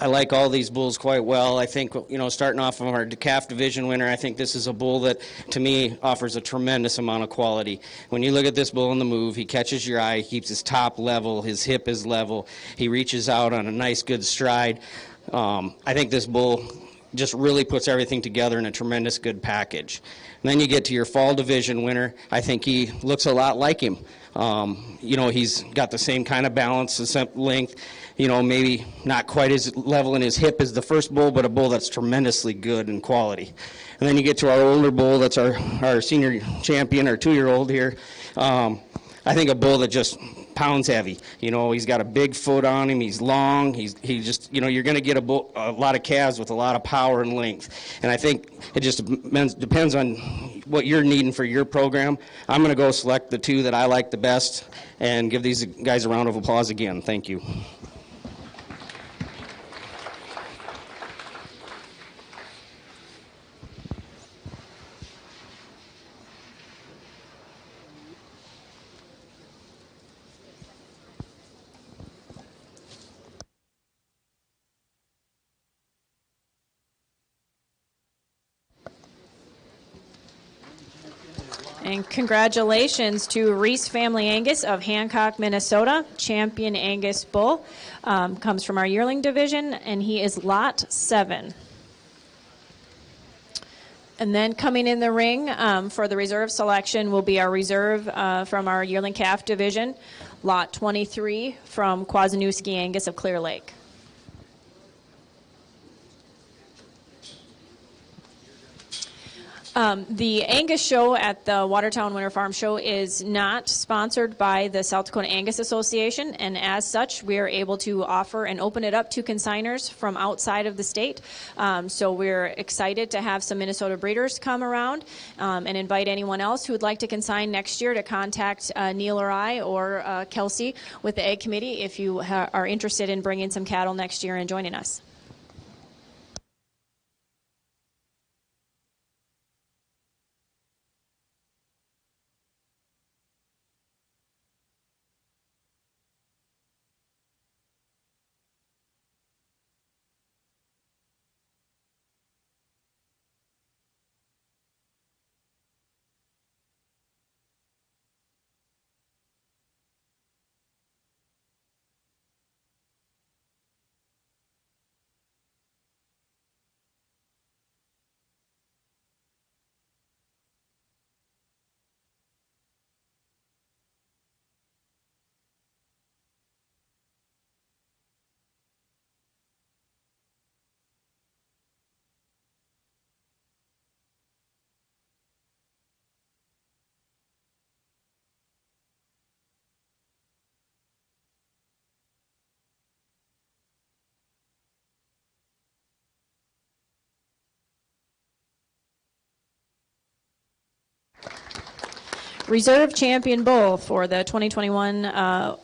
like all these bulls quite well. I think, starting off from our calf division winner, I think this is a bull that, to me, offers a tremendous amount of quality. When you look at this bull in the move, he catches your eye, he keeps his top level, his hip is level, he reaches out on a nice, good stride. I think this bull just really puts everything together in a tremendous good package. And then you get to your fall division winner. I think he looks a lot like him. He's got the same kind of balance, the same length, maybe not quite as level in his hip as the first bull, but a bull that's tremendously good in quality. And then you get to our older bull, that's our senior champion, our 2-year-old here. I think a bull that just pounds heavy. He's got a big foot on him. He's long. He just, you're going to get a lot of calves with a lot of power and length. And I think it just depends on what you're needing for your program. I'm going to go select the 2 that I like the best and give these guys a round of applause again. Thank you. And congratulations to Reese Family Angus of Hancock, Minnesota. Champion Angus bull comes from our Yearling division, and he is lot 7. And then coming in the ring for the reserve selection will be our reserve from our Yearling calf division, lot 23 from Kwasniewski Angus of Clear Lake. The Angus show at the Watertown Winter Farm Show is not sponsored by the South Dakota Angus Association, and as such, we are able to offer and open it up to consigners from outside of the state. So we're excited to have some Minnesota breeders come around and invite anyone else who would like to consign next year to contact Neil or I or Kelsey with the Egg Committee if you are interested in bringing some cattle next year and joining us. Reserve champion bull for the 2021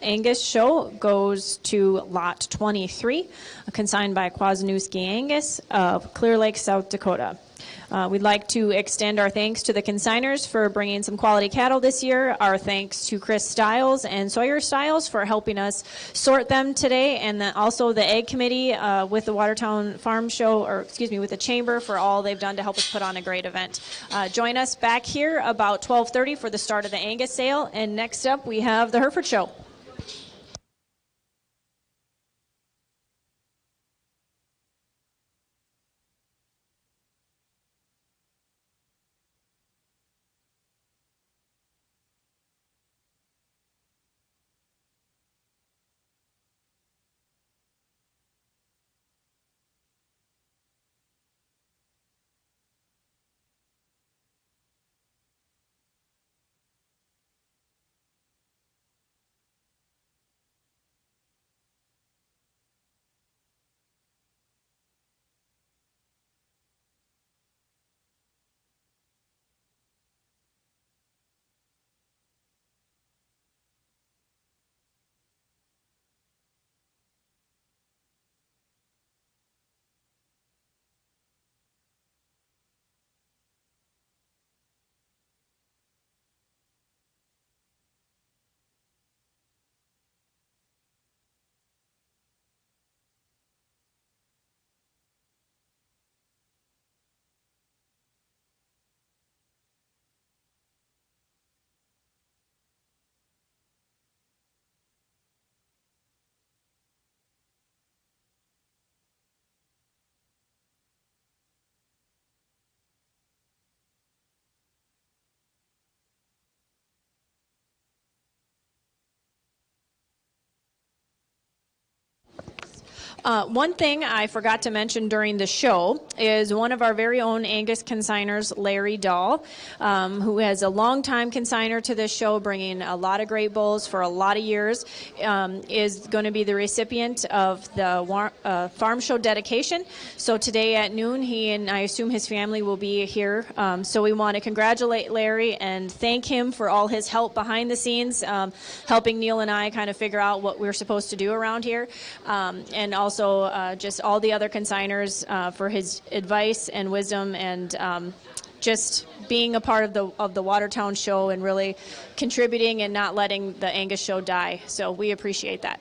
Angus show goes to lot 23, consigned by Kwasniewski Angus of Clear Lake, South Dakota. We'd like to extend our thanks to the consigners for bringing some quality cattle this year. Our thanks to Chris Stiles and Sawyer Stiles for helping us sort them today, and then also the Egg Committee with the Watertown Farm Show, or excuse me, with the Chamber for all they've done to help us put on a great event. Join us back here about 12:30 for the start of the Angus sale, and next up we have the Hereford Show. One thing I forgot to mention during the show is one of our very own Angus consigners, Larry Dahl, who has a long-time consigner to this show, bringing a lot of great bulls for a lot of years, is going to be the recipient of the Farm Show dedication. So today at noon, he and I assume his family will be here. So we want to congratulate Larry and thank him for all his help behind the scenes, helping Neil and I kind of figure out what we're supposed to do around here, and also just all the other consigners for his advice and wisdom, and just being a part of the Watertown show and really contributing and not letting the Angus show die. So we appreciate that.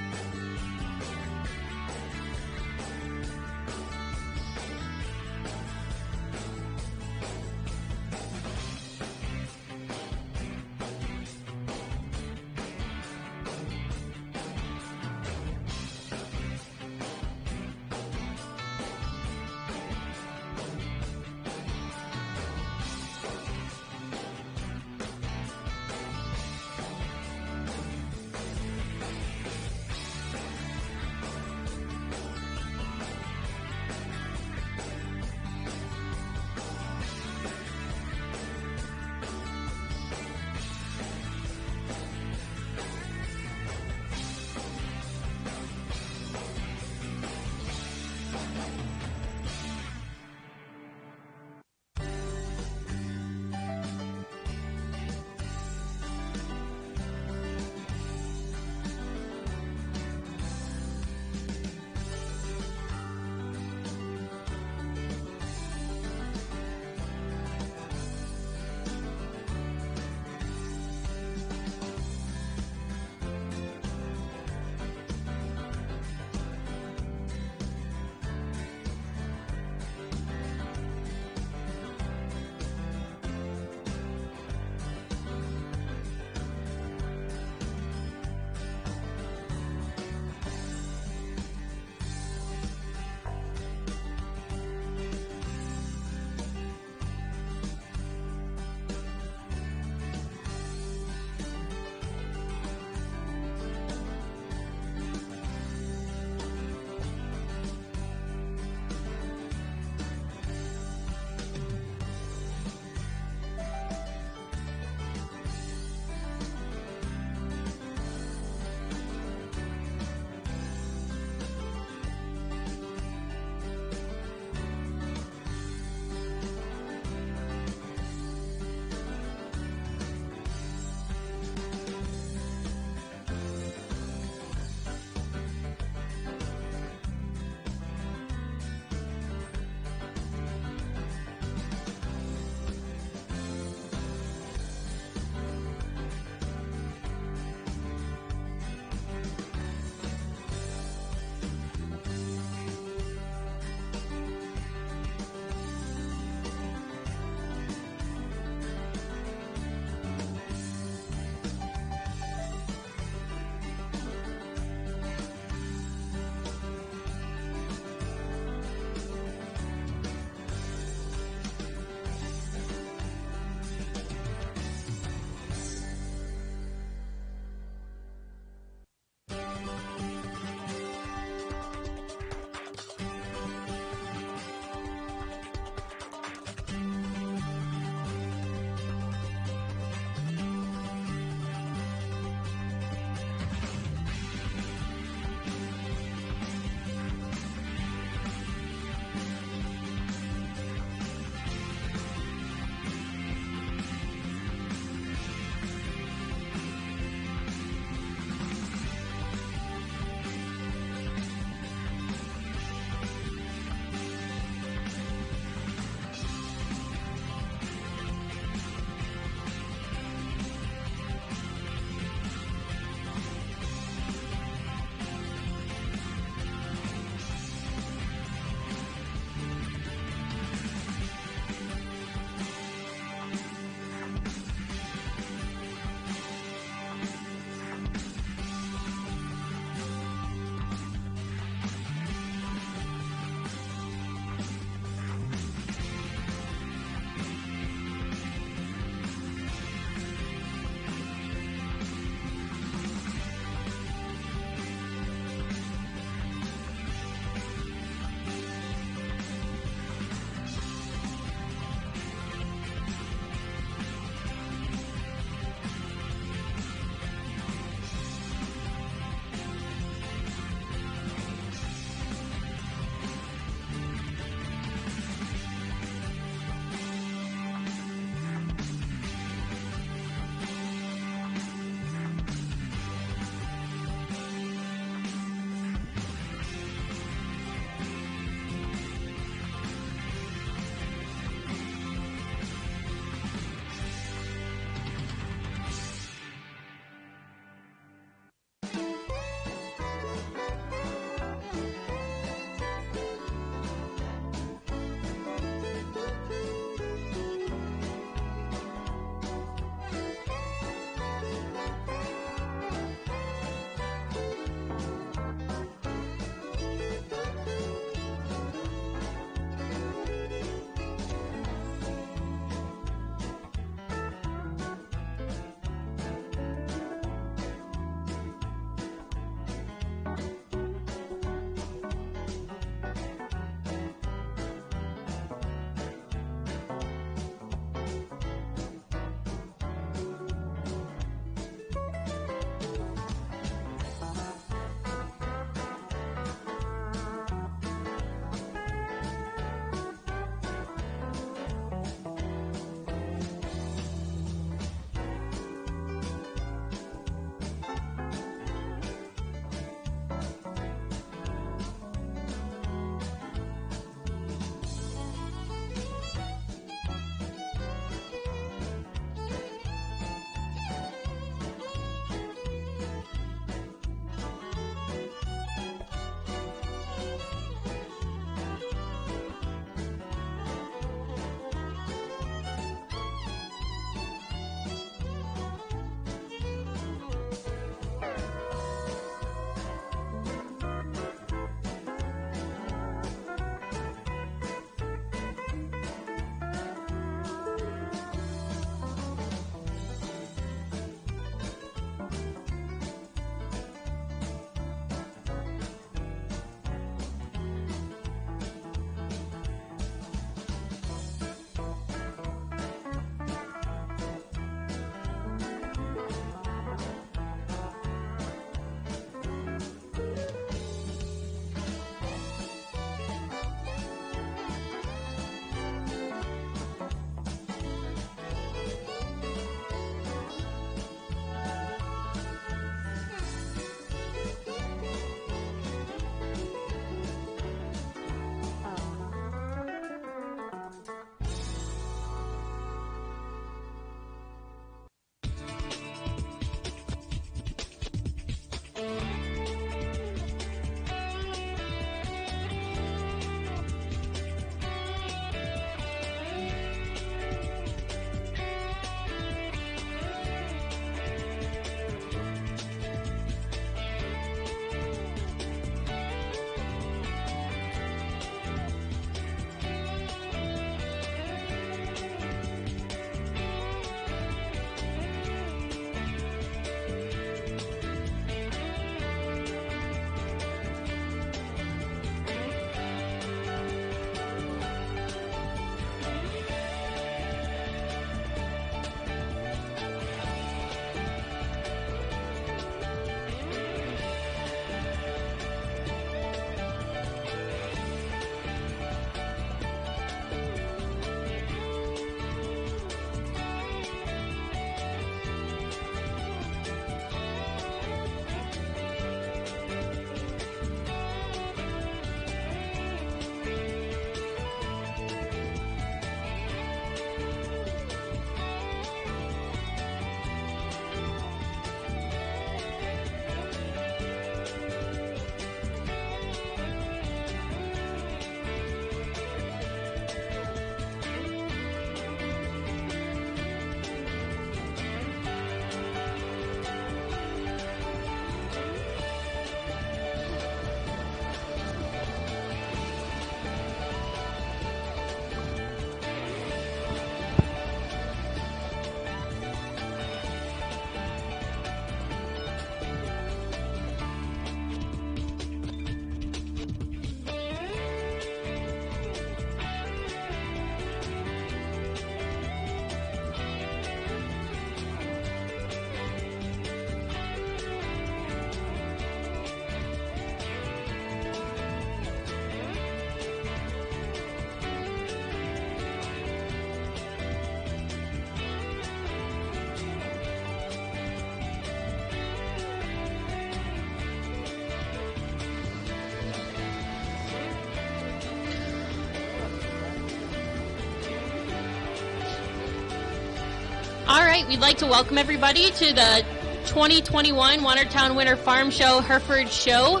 All right, we'd like to welcome everybody to the 2021 Watertown Winter Farm Show Hereford show.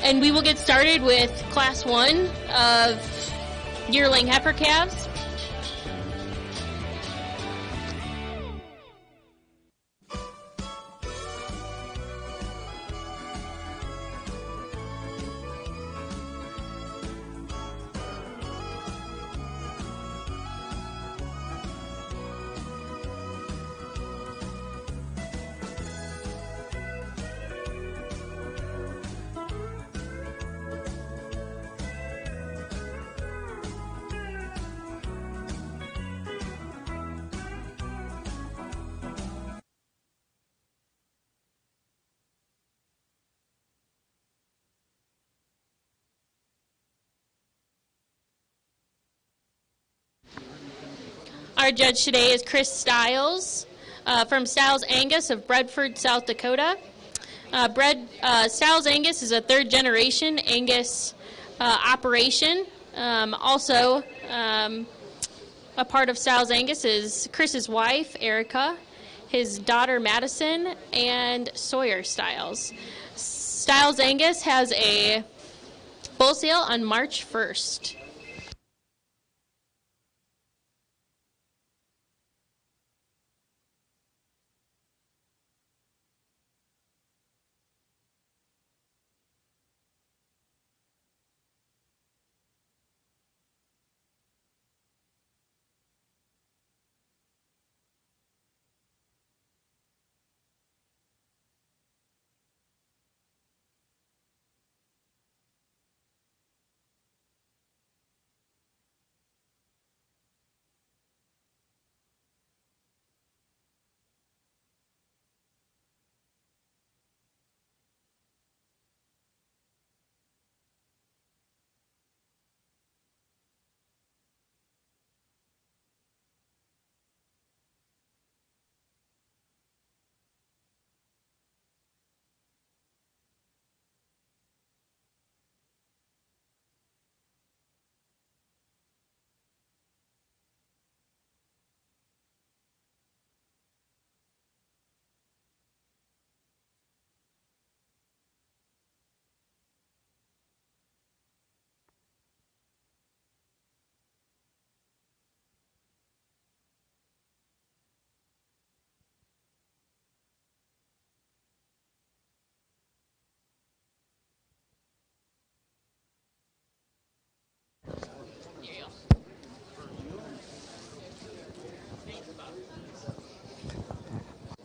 And we will get started with Class 1 of Yearling Heifer calves. Our judge today is Chris Stiles from Stiles Angus of Bedford, South Dakota. Stiles Angus is a third-generation Angus operation. Also, a part of Stiles Angus is Chris's wife, Erica, his daughter, Madison, and Sawyer Stiles. Stiles Angus has a bull sale on March 1st.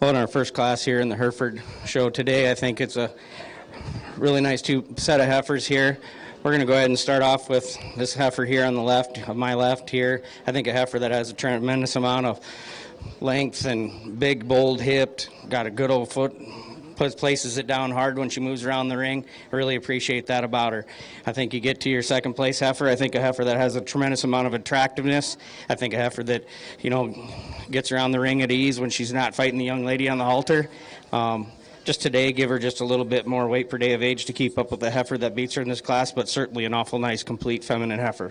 Well, in our first class here in the Hereford show today, I think it's a really nice set of heifers here. We're going to go ahead and start off with this heifer here on the left, of my left here. I think a heifer that has a tremendous amount of length and big, bold hipped, got a good old foot, places it down hard when she moves around the ring. I really appreciate that about her. I think you get to your second place heifer. I think a heifer that has a tremendous amount of attractiveness. I think a heifer that, gets around the ring at ease when she's not fighting the young lady on the halter. Just today, give her just a little bit more weight per day of age to keep up with the heifer that beats her in this class, but certainly an awful nice, complete feminine heifer.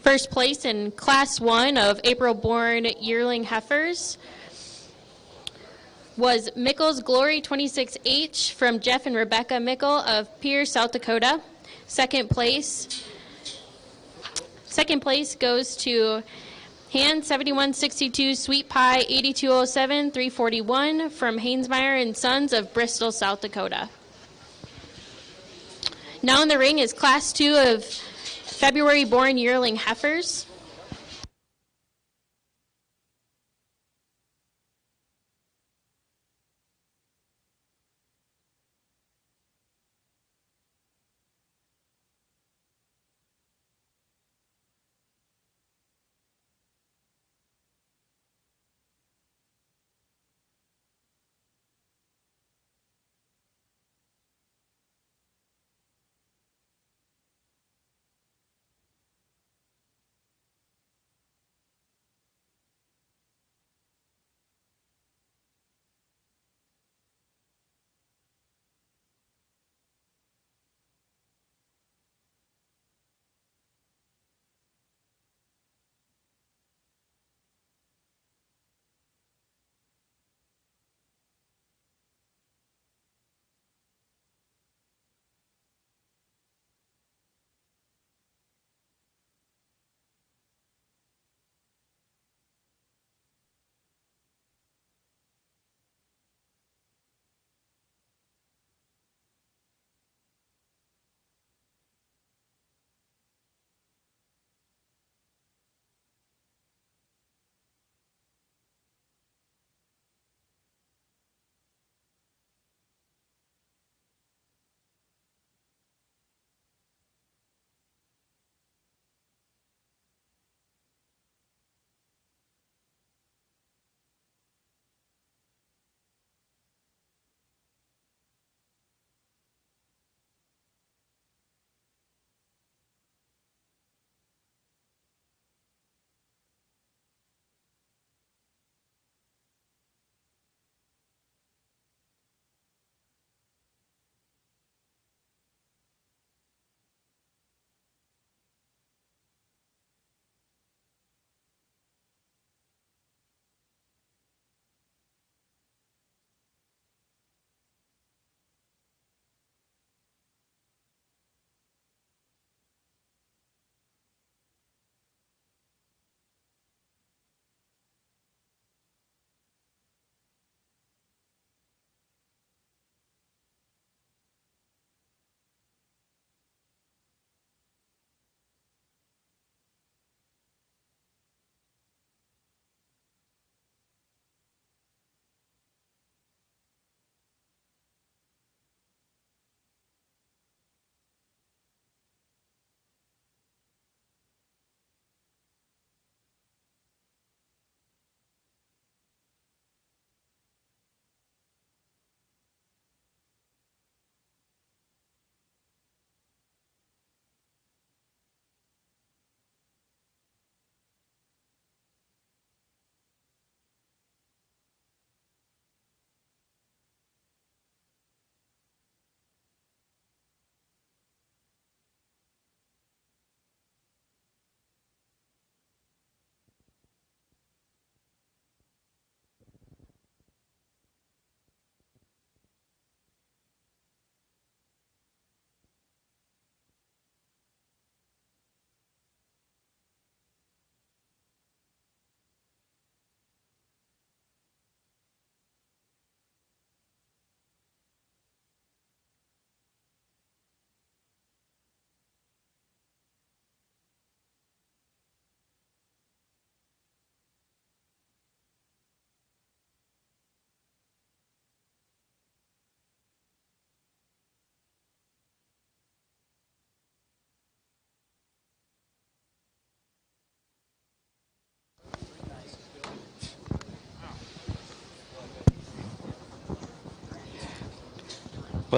First place in Class 1 of April-born yearling heifers was Mickle's Glory 26H from Jeff and Rebecca Mickle of Pierce, South Dakota. Second place goes to Han 7162 Sweet Pie 8207 341 from Hainsmeyer and Sons of Bristol, South Dakota. Now in the ring is Class 2 of February-born yearling heifers.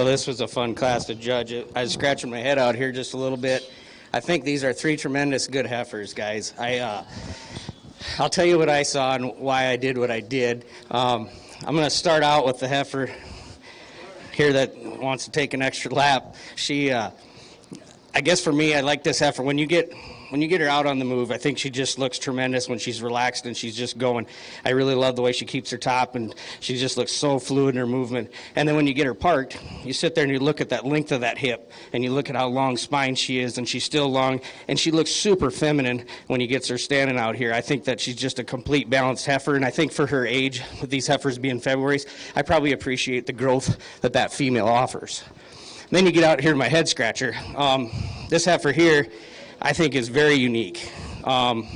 Well, this was a fun class to judge. I was scratching my head out here just a little bit. I think these are three tremendous good heifers, guys. I'll tell you what I saw and why I did what I did. I'm going to start out with the heifer here that wants to take an extra lap. I guess for me, I like this heifer. When you get her out on the move, I think she just looks tremendous when she's relaxed and she's just going. I really love the way she keeps her top, and she just looks so fluid in her movement. And then when you get her parked, you sit there and you look at that length of that hip, and you look at how long spine she is, and she's still long, and she looks super feminine when you gets her standing out here. I think that she's just a complete balanced heifer, and I think for her age, with these heifers being February's, I probably appreciate the growth that female offers. Then you get out here to my head scratcher. This heifer here, I think, is very unique. And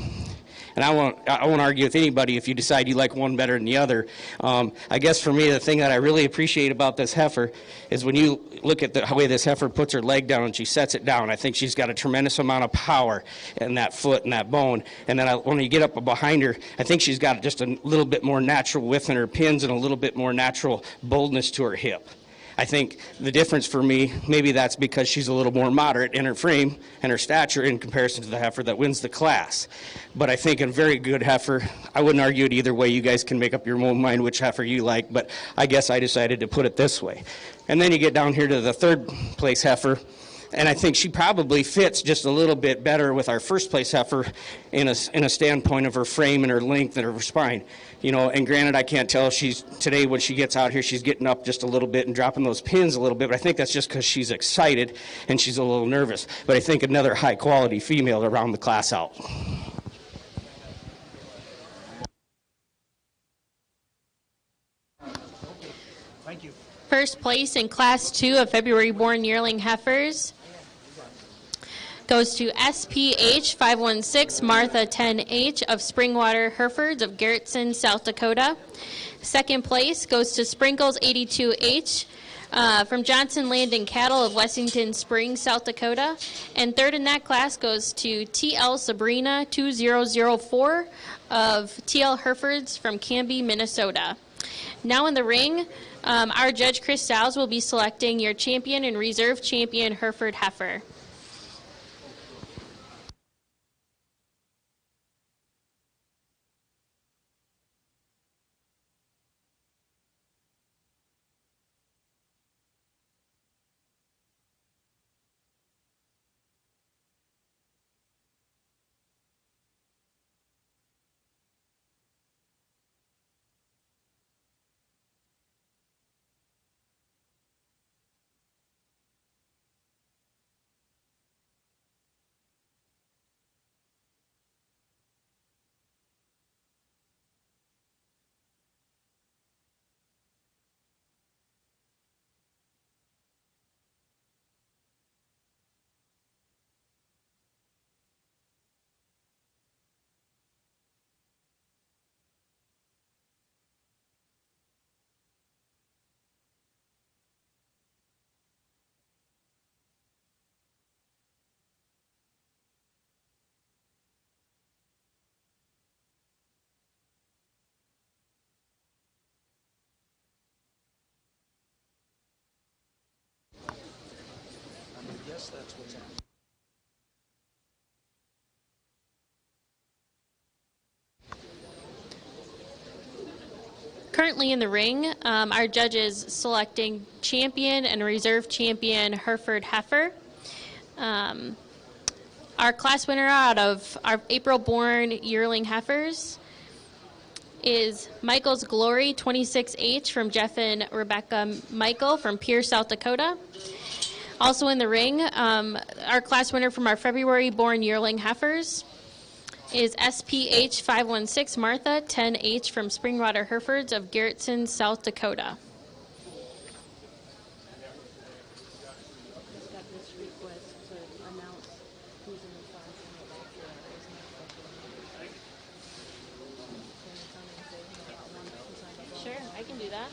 I won't argue with anybody if you decide you like one better than the other. I guess for me, the thing that I really appreciate about this heifer is when you look at the way this heifer puts her leg down and she sets it down, I think she's got a tremendous amount of power in that foot and that bone. And then when you get up behind her, I think she's got just a little bit more natural width in her pins and a little bit more natural boldness to her hip. I think the difference for me, maybe that's because she's a little more moderate in her frame and her stature in comparison to the heifer that wins the class. But I think a very good heifer, I wouldn't argue it either way. You guys can make up your own mind which heifer you like, but I guess I decided to put it this way. And then you get down here to the third place heifer, and I think she probably fits just a little bit better with our first place heifer in a standpoint of her frame and her length and her spine. You know, and granted, I can't tell if today when she gets out here, she's getting up just a little bit and dropping those pins a little bit, but I think that's just because she's excited and she's a little nervous. But I think another high-quality female to round the class out. Thank you. First place in Class 2 of February-born yearling heifers goes to SPH 516 Martha 10H of Springwater Herefords of Garrettson, South Dakota. Second place goes to Sprinkles 82H from Johnson Land and Cattle of Wessington Springs, South Dakota. And third in that class goes to TL Sabrina 2004 of TL Herefords from Canby, Minnesota. Now in the ring, our judge Chris Stiles will be selecting your champion and reserve champion Hereford heifer. Yes, that's what's happening. Currently in the ring, our judges selecting champion and reserve champion Hereford heifer. Our class winner out of our April-born yearling heifers is Michael's Glory 26H from Jeff and Rebecca Michael from Pierce, South Dakota. Also in the ring, our class winner from our February-born yearling heifers is SPH 516 Martha 10H from Springwater Herefords of Garrettson, South Dakota. Sure, I can do that.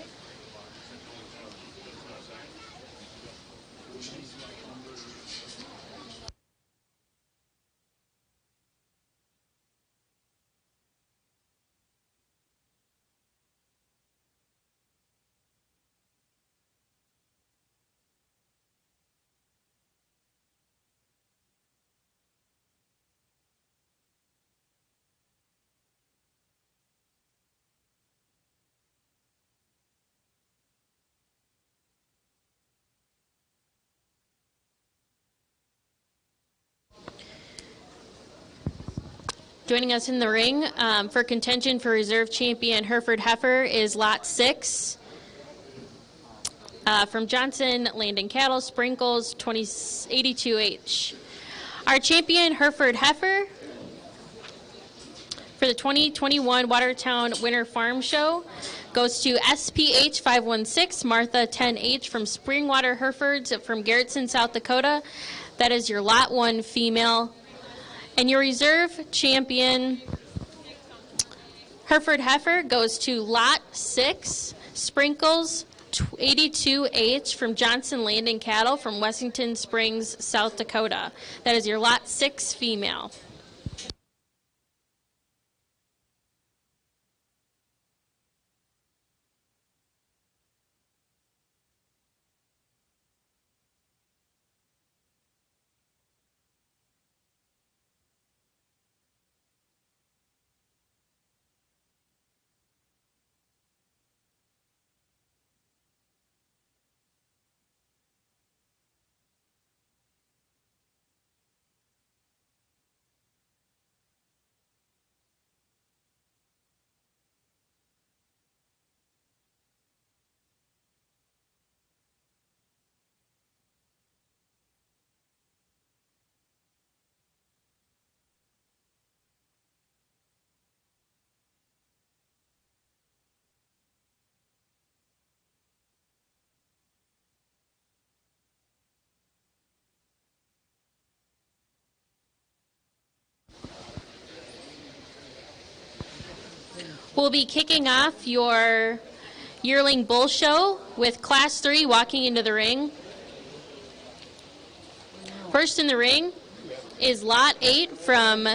Joining us in the ring for contention for reserve champion Hereford Heifer is Lot 6. From Johnson Land and Cattle, Sprinkles 82H. Our champion Hereford Heifer for the 2021 Watertown Winter Farm Show goes to SPH 516 Martha 10H from Springwater Herefords from Garrettson, South Dakota. That is your Lot 1 female. And your reserve champion Hereford Heifer goes to Lot 6 Sprinkles 82H from Johnson Land and Cattle from Wessington Springs, South Dakota. That is your Lot 6 female. We'll be kicking off your Yearling Bull Show with Class 3 walking into the ring. First in the ring is Lot 8 from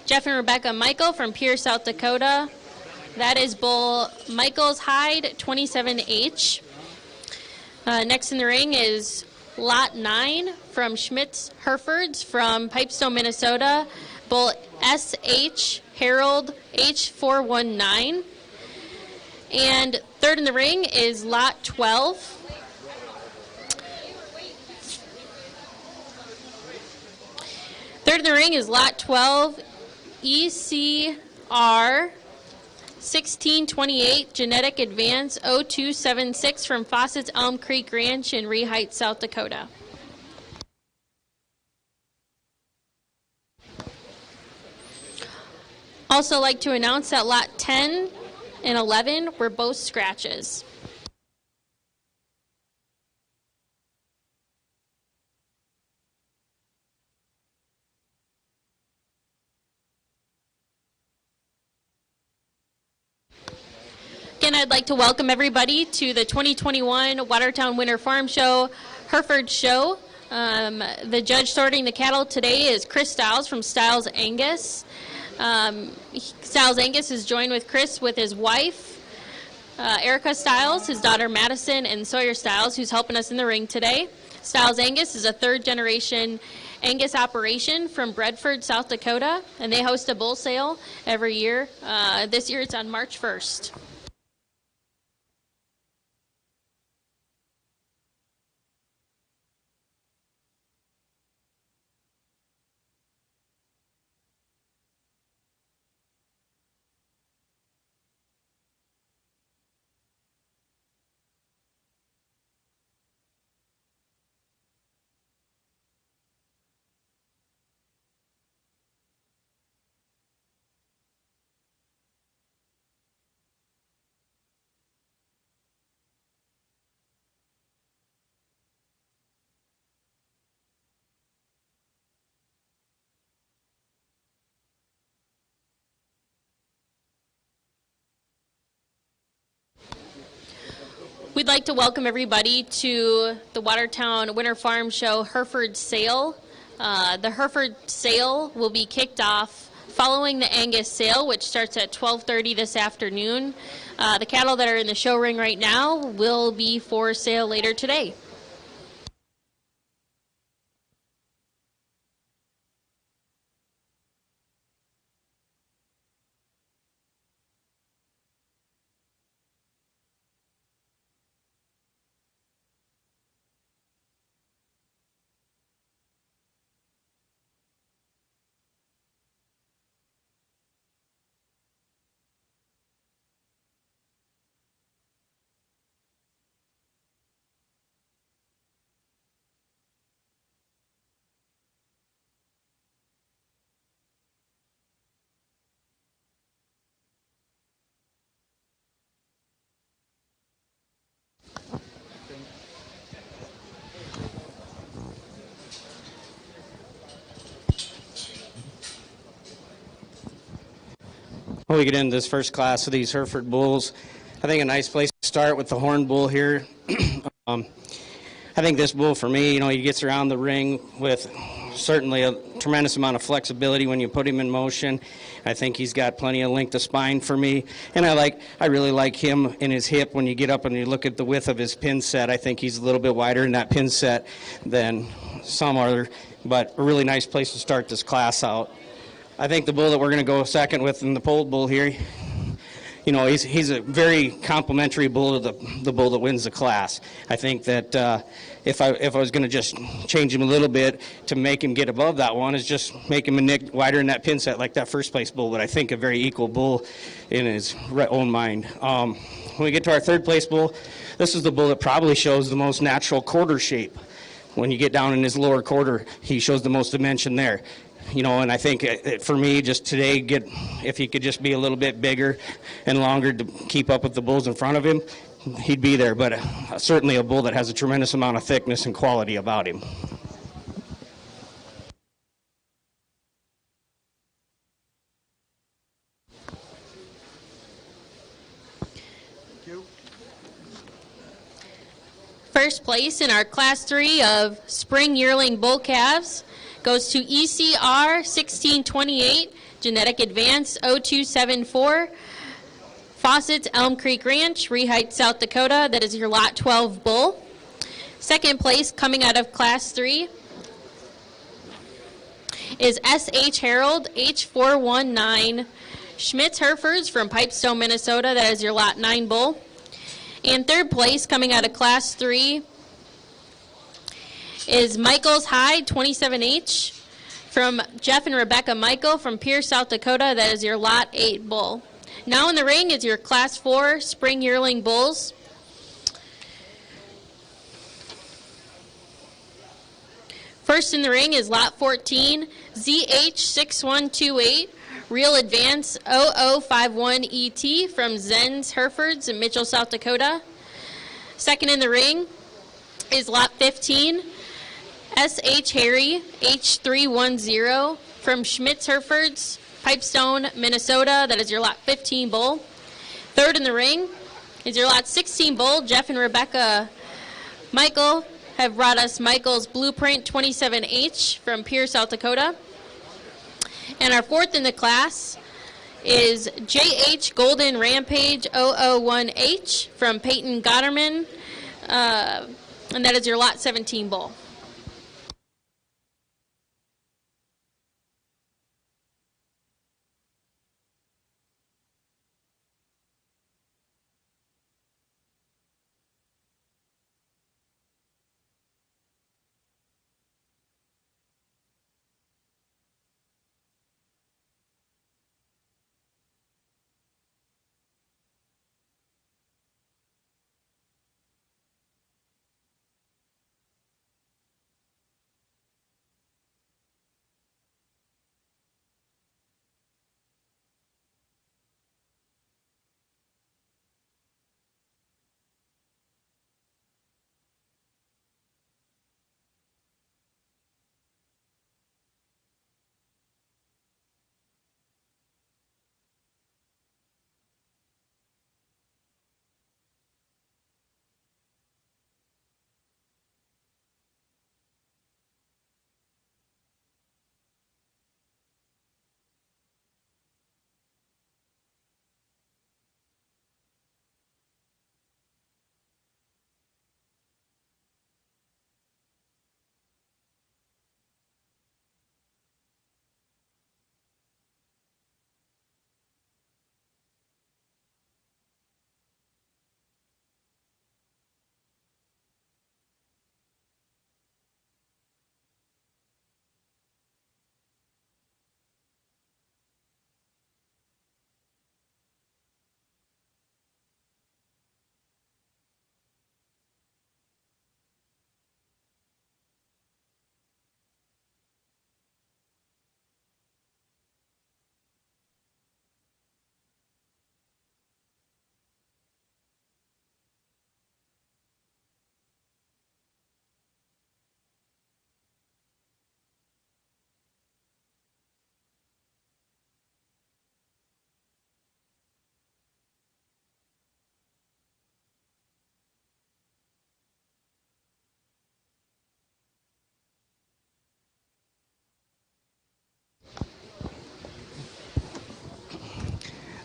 Jeff and Rebecca Michael from Pierre, South Dakota. That is Bull Michael's Hide 27H. Next in the ring is Lot 9 from Schmidt's Herefords from Pipestone, Minnesota. Bull SH Harold H419. And third in the ring is Lot 12. Third in the ring is Lot 12 ECR 1628 Genetic Advance 0276 from Fawcett's Elm Creek Ranch in Ree Heights, South Dakota. Also like to announce that Lot 10 and 11 were both scratches. Again, I'd like to welcome everybody to the 2021 Watertown Winter Farm Show, Hereford Show. The judge sorting the cattle today is Chris Stiles from Stiles Angus. Stiles Angus is joined with Chris with his wife, Erica Stiles, his daughter Madison, and Sawyer Stiles, who's helping us in the ring today. Stiles Angus is a third-generation Angus operation from Bedford, South Dakota, and they host a bull sale every year. This year it's on March 1st. We'd like to welcome everybody to the Watertown Winter Farm Show Hereford Sale. The Hereford Sale will be kicked off following the Angus sale, which starts at 12:30 this afternoon. The cattle that are in the show ring right now will be for sale later today. Before we get into this first class of these Hereford bulls, I think a nice place to start with the horn bull here. I think this bull, for me, he gets around the ring with certainly a tremendous amount of flexibility when you put him in motion. I think he's got plenty of length of spine for me, and I really like him in his hip. When you get up and you look at the width of his pin set, I think he's a little bit wider in that pin set than some other, but a really nice place to start this class out. I think the bull that we're going to go second with in the polled bull here, he's a very complimentary bull to the bull that wins the class. I think that if I was going to just change him a little bit to make him get above that one, is just make him a nick wider in that pin set like that first place bull, but I think a very equal bull in his own mind. When we get to our third place bull, this is the bull that probably shows the most natural quarter shape. When you get down in his lower quarter, he shows the most dimension there. And I think for me, just today, if he could just be a little bit bigger and longer to keep up with the bulls in front of him, he'd be there. But certainly a bull that has a tremendous amount of thickness and quality about him. First place in our Class 3 of Spring Yearling Bull Calves goes to ECR 1628, Genetic Advance 0274, Fawcett's Elm Creek Ranch, Reheight, South Dakota. That is your Lot 12 bull. Second place, coming out of Class 3, is S.H. Harold H419, Schmitz Herefords from Pipestone, Minnesota. That is your Lot 9 bull. And third place, coming out of Class 3, is Michael's High 27H from Jeff and Rebecca Michael from Pierce, South Dakota. That is your Lot 8 bull. Now in the ring is your Class 4 Spring Yearling Bulls. First in the ring is Lot 14, ZH6128, Real Advance 0051ET from Zen's Herefords in Mitchell, South Dakota. Second in the ring is Lot 15, S.H. Harry H310 from Schmitz Herefords, Pipestone, Minnesota. That is your Lot 15 bull. Third in the ring is your Lot 16 bull. Jeff and Rebecca Michael have brought us Michael's Blueprint 27H from Pierce, South Dakota. And our fourth in the class is JH Golden Rampage 001H from Peyton Gotterman, and that is your Lot 17 bull.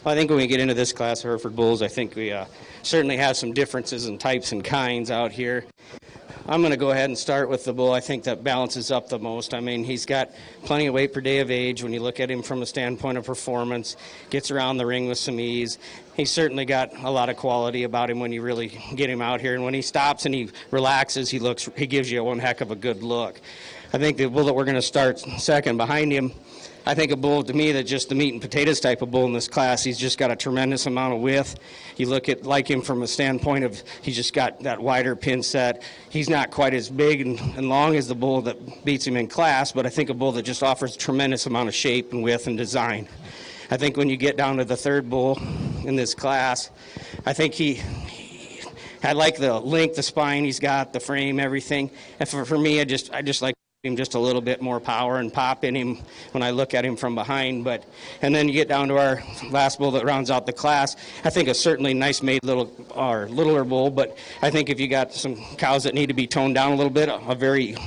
Well, I think when we get into this class of Hereford bulls, I think we certainly have some differences in types and kinds out here. I'm going to go ahead and start with the bull I think that balances up the most. I mean, he's got plenty of weight per day of age when you look at him from a standpoint of performance, gets around the ring with some ease. He's certainly got a lot of quality about him when you really get him out here. And when he stops and he relaxes, he gives you one heck of a good look. I think the bull that we're going to start second behind him, I think a bull to me that's just the meat and potatoes type of bull in this class. He's just got a tremendous amount of width. You look at like him from a standpoint of he's just got that wider pin set. He's not quite as big and long as the bull that beats him in class, but I think a bull that just offers a tremendous amount of shape and width and design. I think when you get down to the third bull in this class, I think I like the length, the spine he's got, the frame, everything. And for me, I just like him just a little bit more power and pop in him when I look at him from behind. And then you get down to our last bull that rounds out the class. I think a certainly nice made littler bull, but I think if you got some cows that need to be toned down a little bit, a very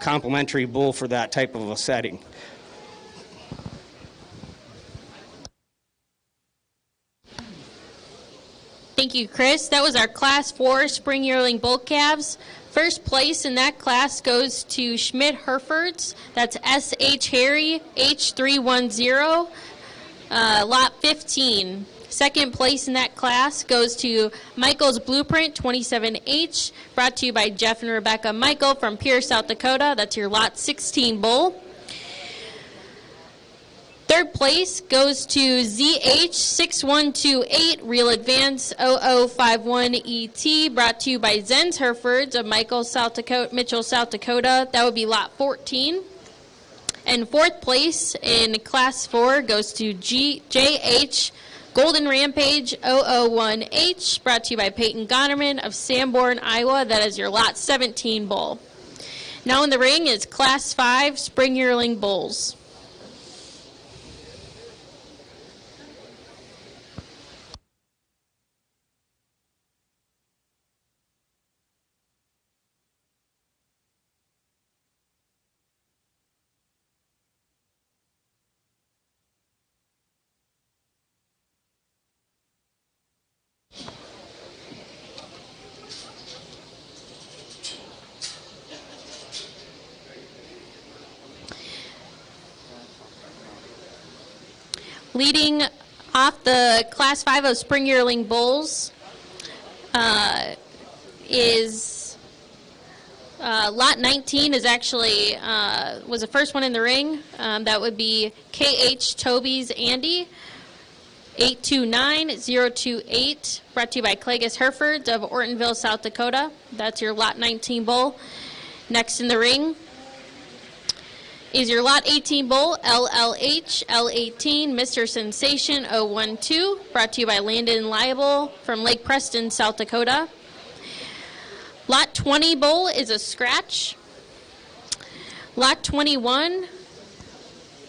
complementary bull for that type of a setting. Thank you, Chris. That was our Class 4 Spring Yearling Bull Calves. First place in that class goes to Schmidt Herefords. That's S.H. Harry, H310, lot 15. Second place in that class goes to Michael's Blueprint 27H, brought to you by Jeff and Rebecca Michael from Pierce, South Dakota. That's your lot 16 bull. Third place goes to ZH6128 Real Advance 0051ET, brought to you by Zen's Herefords of Mitchell, South Dakota. That would be lot 14. And fourth place in Class 4 goes to JH Golden Rampage 001H, brought to you by Peyton Gonerman of Sanborn, Iowa. That is your lot 17 bull. Now in the ring is Class 5 Spring Yearling Bulls. Leading off the Class 5 of Spring Yearling Bulls is lot 19 is actually was the first one in the ring. That would be KH Toby's Andy, 829028, brought to you by Clagus Herefords of Ortonville, South Dakota. That's your lot 19 bull. Next in the ring is your lot 18 bull, LLH L18 Mr. Sensation 012, brought to you by Landon Liable from Lake Preston, South Dakota. Lot 20 bull is a scratch. Lot 21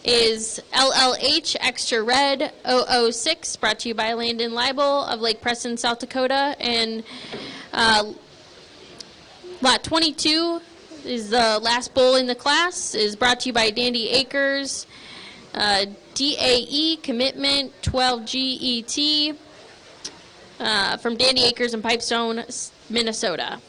is LLH Extra Red 006, brought to you by Landon Liable of Lake Preston, South Dakota. And lot 22 is the last bull in the class, is brought to you by Dandy Acres, DAE Commitment 12GET from Dandy Acres in Pipestone, Minnesota.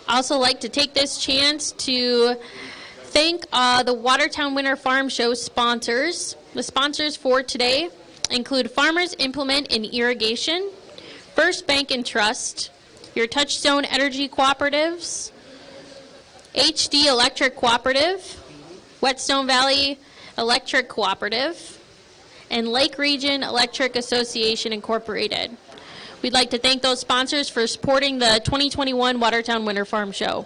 I also like to take this chance to thank the Watertown Winter Farm Show sponsors. The sponsors for today include Farmers Implement in Irrigation, First Bank and Trust, your Touchstone Energy Cooperatives, HD Electric Cooperative, Whetstone Valley Electric Cooperative, and Lake Region Electric Association Incorporated. We'd like to thank those sponsors for supporting the 2021 Watertown Winter Farm Show.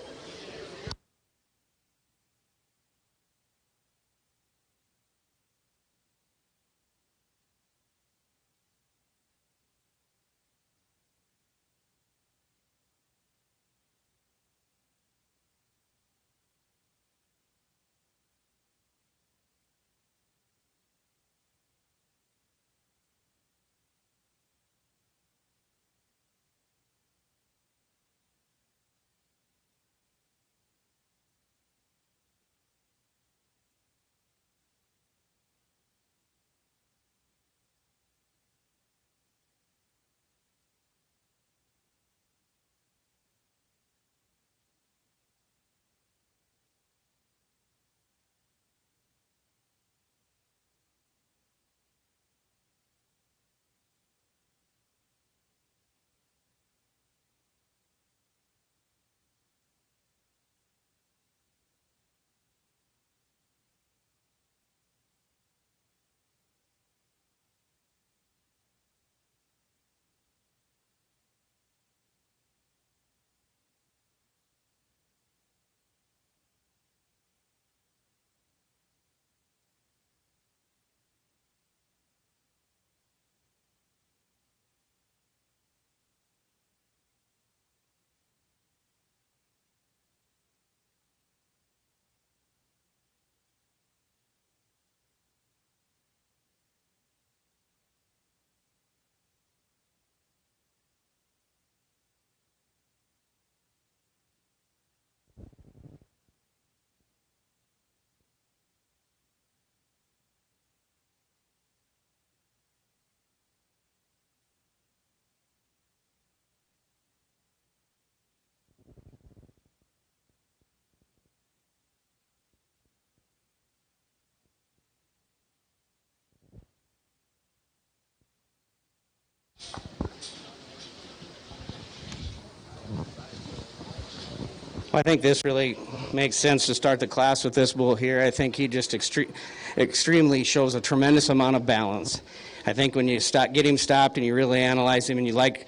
I think this really makes sense to start the class with this bull here. I think he just extremely shows a tremendous amount of balance. I think when you get him stopped and you really analyze him, and you like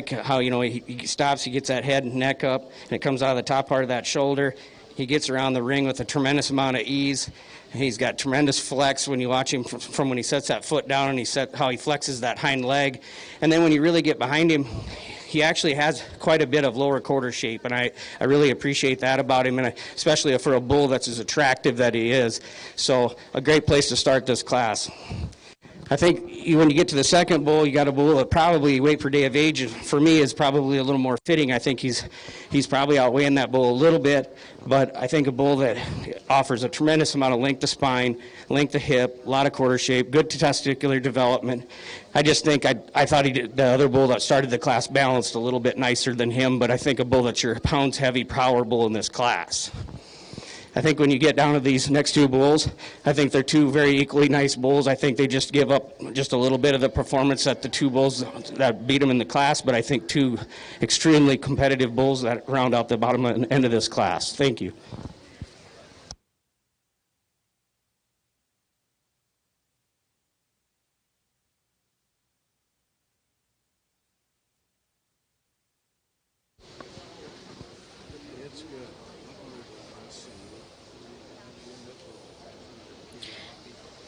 how he stops, he gets that head and neck up, and it comes out of the top part of that shoulder. He gets around the ring with a tremendous amount of ease. He's got tremendous flex when you watch him from when he sets that foot down and how he flexes that hind leg. And then when you really get behind him, he actually has quite a bit of lower quarter shape, and I really appreciate that about him, and especially for a bull that's as attractive that he is. So a great place to start this class. I think when you get to the second bull, you got a bull that probably weight per day of age, for me, is probably a little more fitting. I think he's probably outweighing that bull a little bit, but I think a bull that offers a tremendous amount of length of spine, length of hip, a lot of quarter shape, good testicular development. I just think I thought the other bull that started the class balanced a little bit nicer than him, but I think a bull that's your pounds heavy power bull in this class. I think when you get down to these next two bulls, I think they're two very equally nice bulls. I think they just give up just a little bit of the performance that the two bulls that beat them in the class, but I think two extremely competitive bulls that round out the bottom end of this class. Thank you.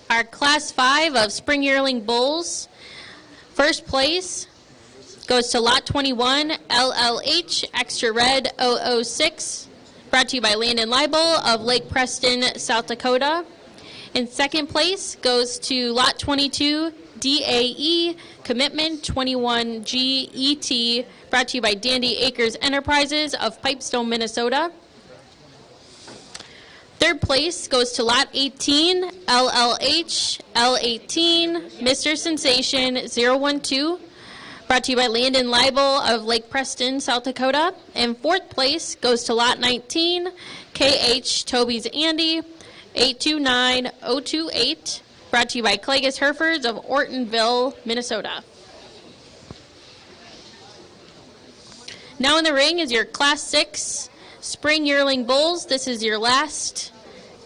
Our Class 5 of Spring Yearling Bulls. First place goes to Lot 21, LLH, Extra Red 006, brought to you by Landon Leibel of Lake Preston, South Dakota. In second place goes to Lot 22, DAE, Commitment 21GET, brought to you by Dandy Acres Enterprises of Pipestone, Minnesota. Third place goes to Lot 18, LLH, L18, Mr. Sensation 012, brought to you by Landon Leibel of Lake Preston, South Dakota. And fourth place goes to Lot 19, KH Toby's Andy, 829028, brought to you by Clagus Herefords of Ortonville, Minnesota. Now in the ring is your Class 6 Spring Yearling Bulls. This is your last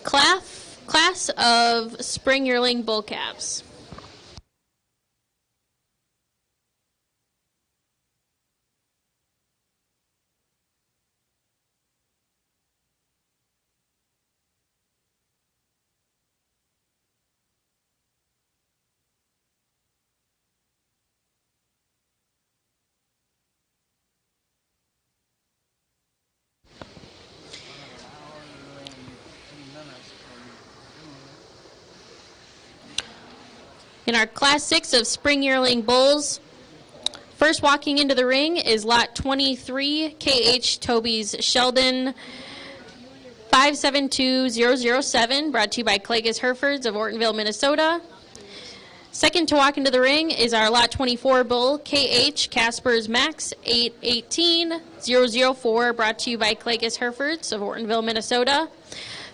class of Spring Yearling Bull calves. In our Class 6 of Spring Yearling Bulls, first walking into the ring is Lot 23, KH Toby's Sheldon 572007, brought to you by Clagus Herefords of Ortonville, Minnesota. Second to walk into the ring is our Lot 24 bull, KH Casper's Max 818004, brought to you by Clagus Herefords of Ortonville, Minnesota.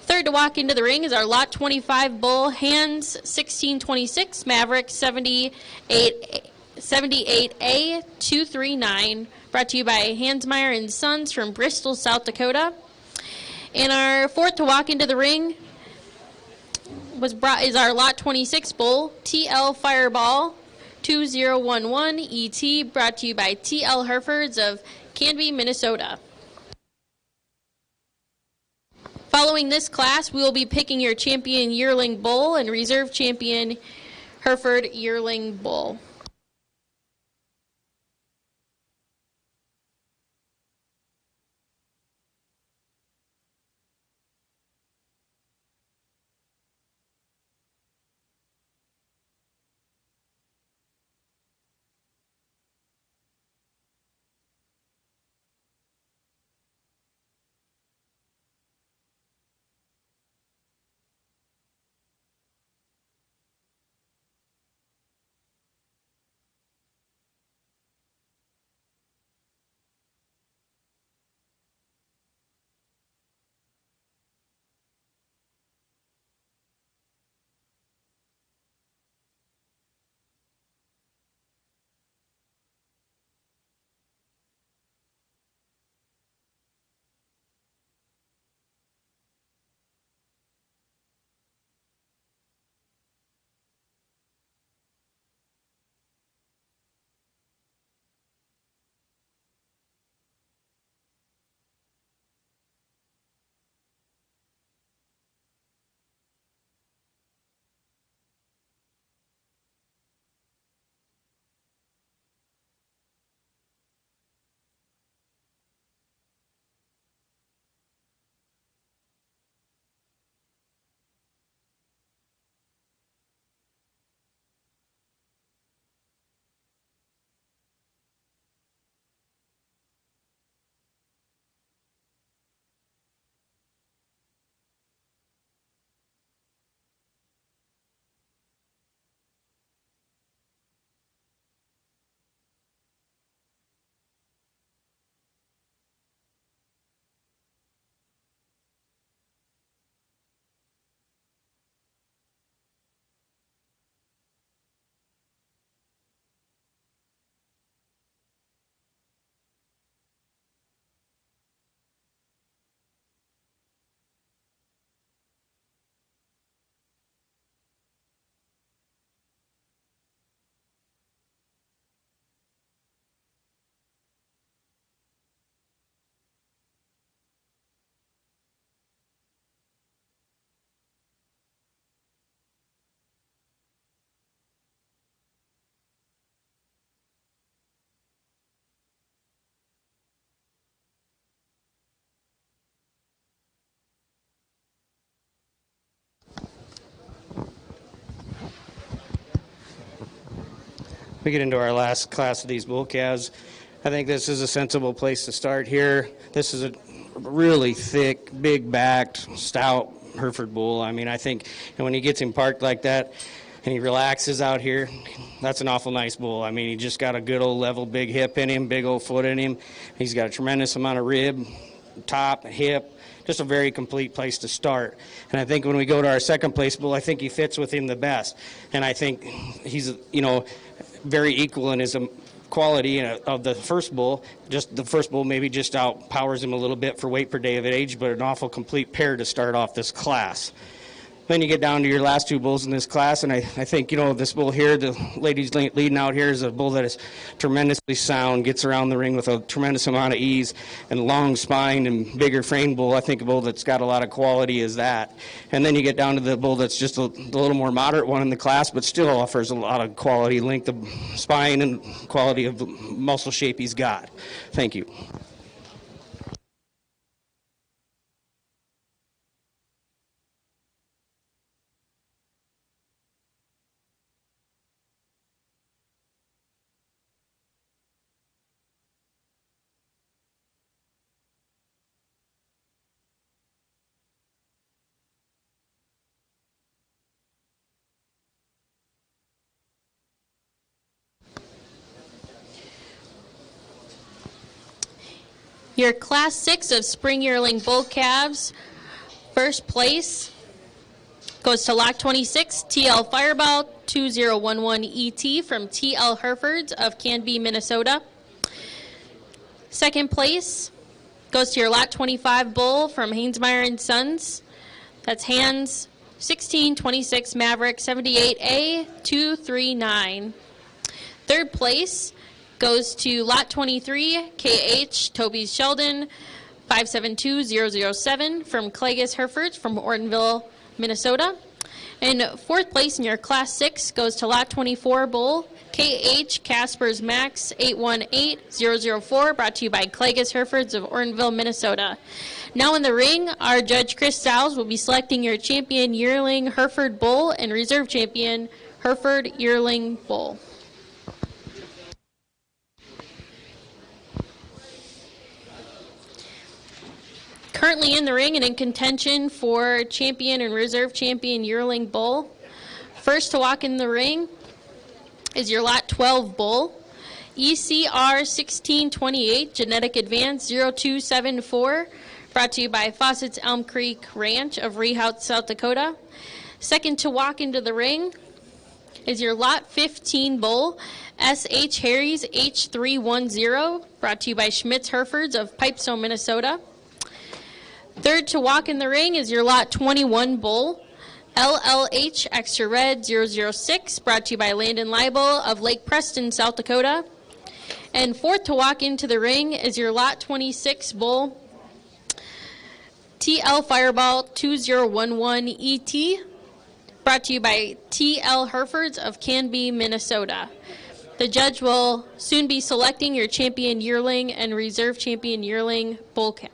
Third to walk into the ring is our Lot 25 bull, Hands 1626 Maverick 78A239, brought to you by Hansmeyer and Sons from Bristol, South Dakota. And our fourth to walk into the ring is our Lot 26 bull, TL Fireball 2011 ET, brought to you by TL Herefords of Canby, Minnesota. Following this class, we will be picking your champion yearling bull and reserve champion Hereford yearling bull. we get into our last class of these bull calves, I think this is a sensible place to start here. This is a really thick, big-backed, stout Hereford bull. I mean, I think when he gets him parked like that and he relaxes out here, that's an awful nice bull. I mean, he just got a good old level big hip in him, big old foot in him. He's got a tremendous amount of rib, top, hip, just a very complete place to start. And I think when we go to our second place bull, I think he fits with him the best. And I think he's, very equal in his quality of the first bull. Just the first bull maybe just outpowers him a little bit for weight per day of age, but an awful complete pair to start off this class. Then you get down to your last two bulls in this class, and I think, this bull here, the ladies leading out here, is a bull that is tremendously sound, gets around the ring with a tremendous amount of ease, and long spine and bigger frame bull. I think a bull that's got a lot of quality is that. And then you get down to the bull that's just the little more moderate one in the class, but still offers a lot of quality, length of spine and quality of muscle shape he's got. Thank you. Your Class 6 of Spring Yearling Bull Calves, first place goes to Lot 26, TL Fireball 2011 ET from TL Herefords of Canby, Minnesota. Second place goes to your Lot 25 Bull from Hainsmeyer and Sons. That's Hans 1626 Maverick 78A 239. Third place goes to Lot 23, KH Toby Sheldon, 572007 from Clagus Herefords from Ortonville, Minnesota. And fourth place in your Class 6 goes to Lot 24 Bull, KH Caspers Max 818004, brought to you by Clagus Herefords of Ortonville, Minnesota. Now in the ring, our judge Chris Sowles will be selecting your champion Yearling Hereford Bull and reserve champion Hereford Yearling Bull. Currently in the ring and in contention for champion and reserve champion Yearling Bull. First to walk in the ring is your Lot 12 Bull, ECR 1628 Genetic Advance 0274, brought to you by Fawcett's Elm Creek Ranch of Rehout, South Dakota. Second to walk into the ring is your Lot 15 Bull, SH Harry's H310, brought to you by Schmitz Herefords of Pipestone, Minnesota. Third to walk in the ring is your Lot 21 Bull, LLH Extra Red 006, brought to you by Landon Leibel of Lake Preston, South Dakota. And fourth to walk into the ring is your Lot 26 Bull, TL Fireball 2011 ET, brought to you by TL Herefords of Canby, Minnesota. The judge will soon be selecting your champion yearling and reserve champion yearling bull calf.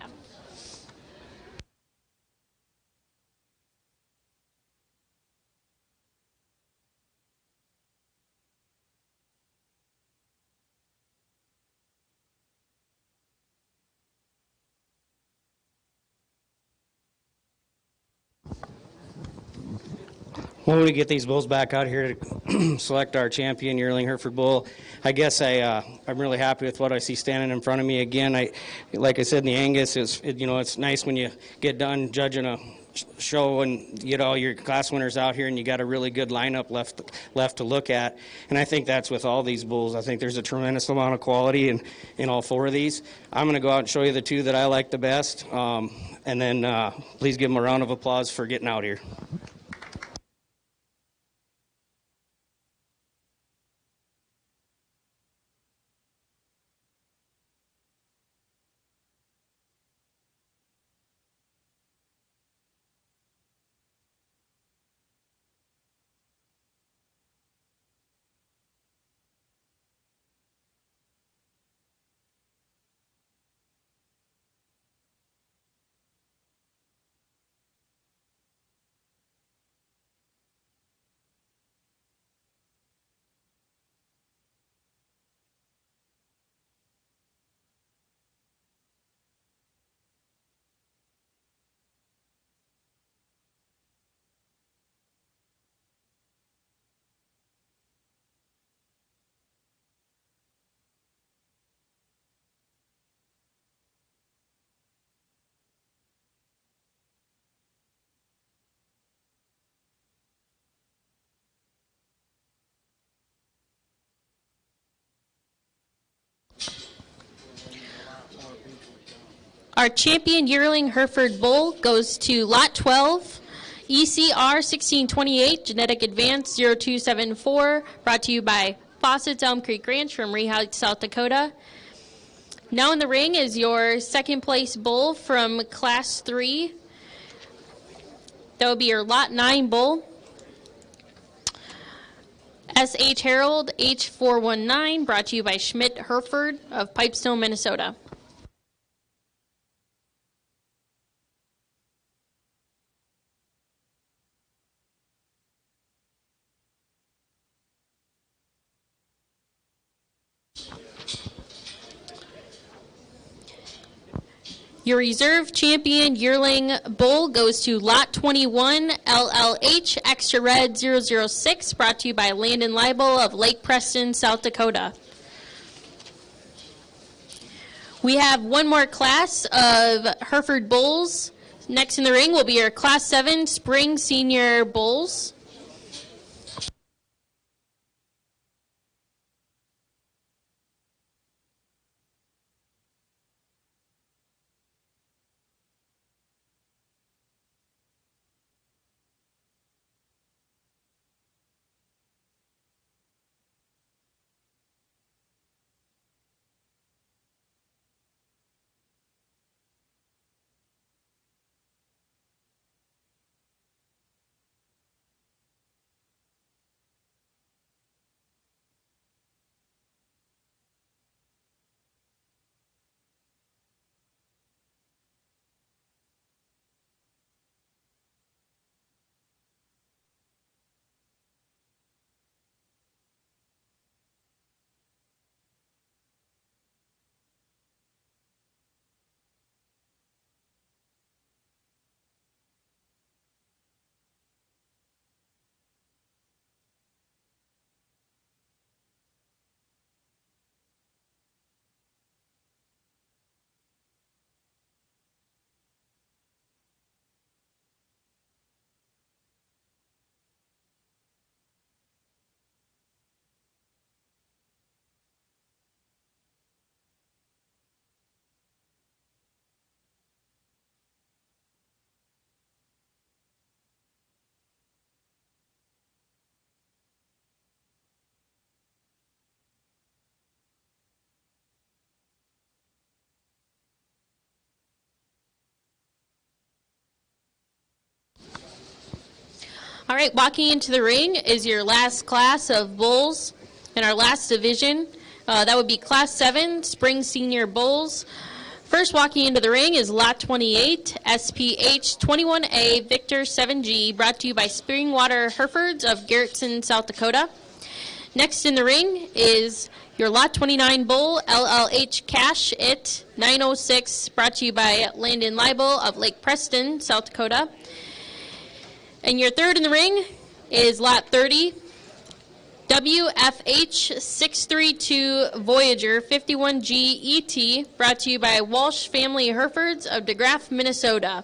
When we get these bulls back out here to select our champion yearling Hereford bull, I guess I'm really happy with what I see standing in front of me again. Like I said in the Angus, it's nice when you get done judging a show and get all your class winners out here and you got a really good lineup left to look at. And I think that's with all these bulls. I think there's a tremendous amount of quality in all four of these. I'm going to go out and show you the two that I like the best, and then please give them a round of applause for getting out here. Our champion yearling Hereford bull goes to lot 12, ECR 1628, genetic advance 0274, brought to you by Fawcett's Elm Creek Ranch from Rehite, South Dakota. Now in the ring is your second place bull from Class 3. That would be your lot 9 bull. S.H. Harold H419, brought to you by Schmidt Hereford of Pipestone, Minnesota. Your reserve champion yearling bull goes to lot 21, LLH Extra Red 006, brought to you by Landon Leibel of Lake Preston, South Dakota. We have one more class of Hereford bulls. Next in the ring will be your Class 7 Spring Senior Bulls. All right, walking into the ring is your last class of bulls in our last division. That would be Class 7 Spring Senior Bulls. First walking into the ring is Lot 28, SPH 21A Victor 7G, brought to you by Springwater Herefords of Garrettson, South Dakota. Next in the ring is your Lot 29 Bull, LLH Cash It 906, brought to you by Landon Leibel of Lake Preston, South Dakota. And your third in the ring is Lot 30, WFH 632 Voyager 51G ET, brought to you by Walsh Family Herefords of DeGraff, Minnesota.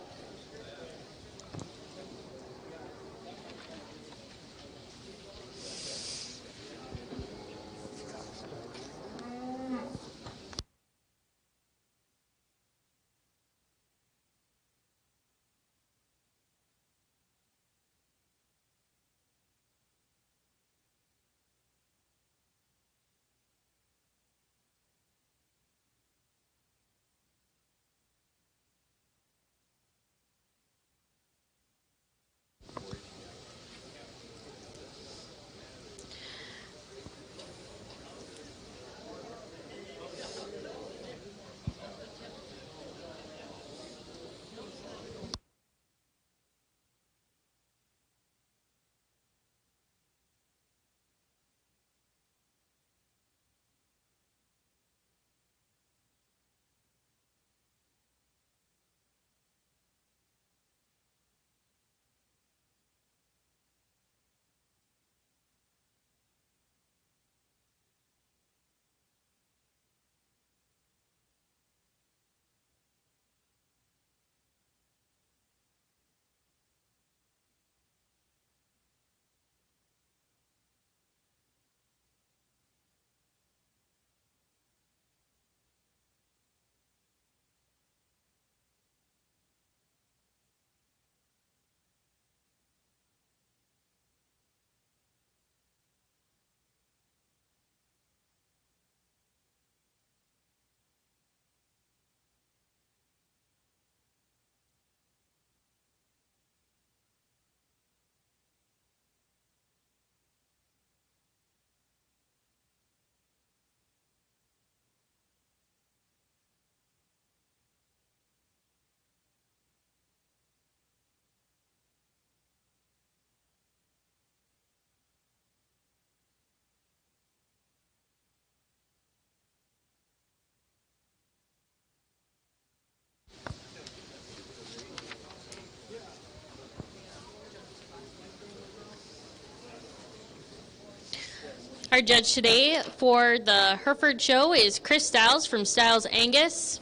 Our judge today for the Hereford show is Chris Stiles from Stiles Angus.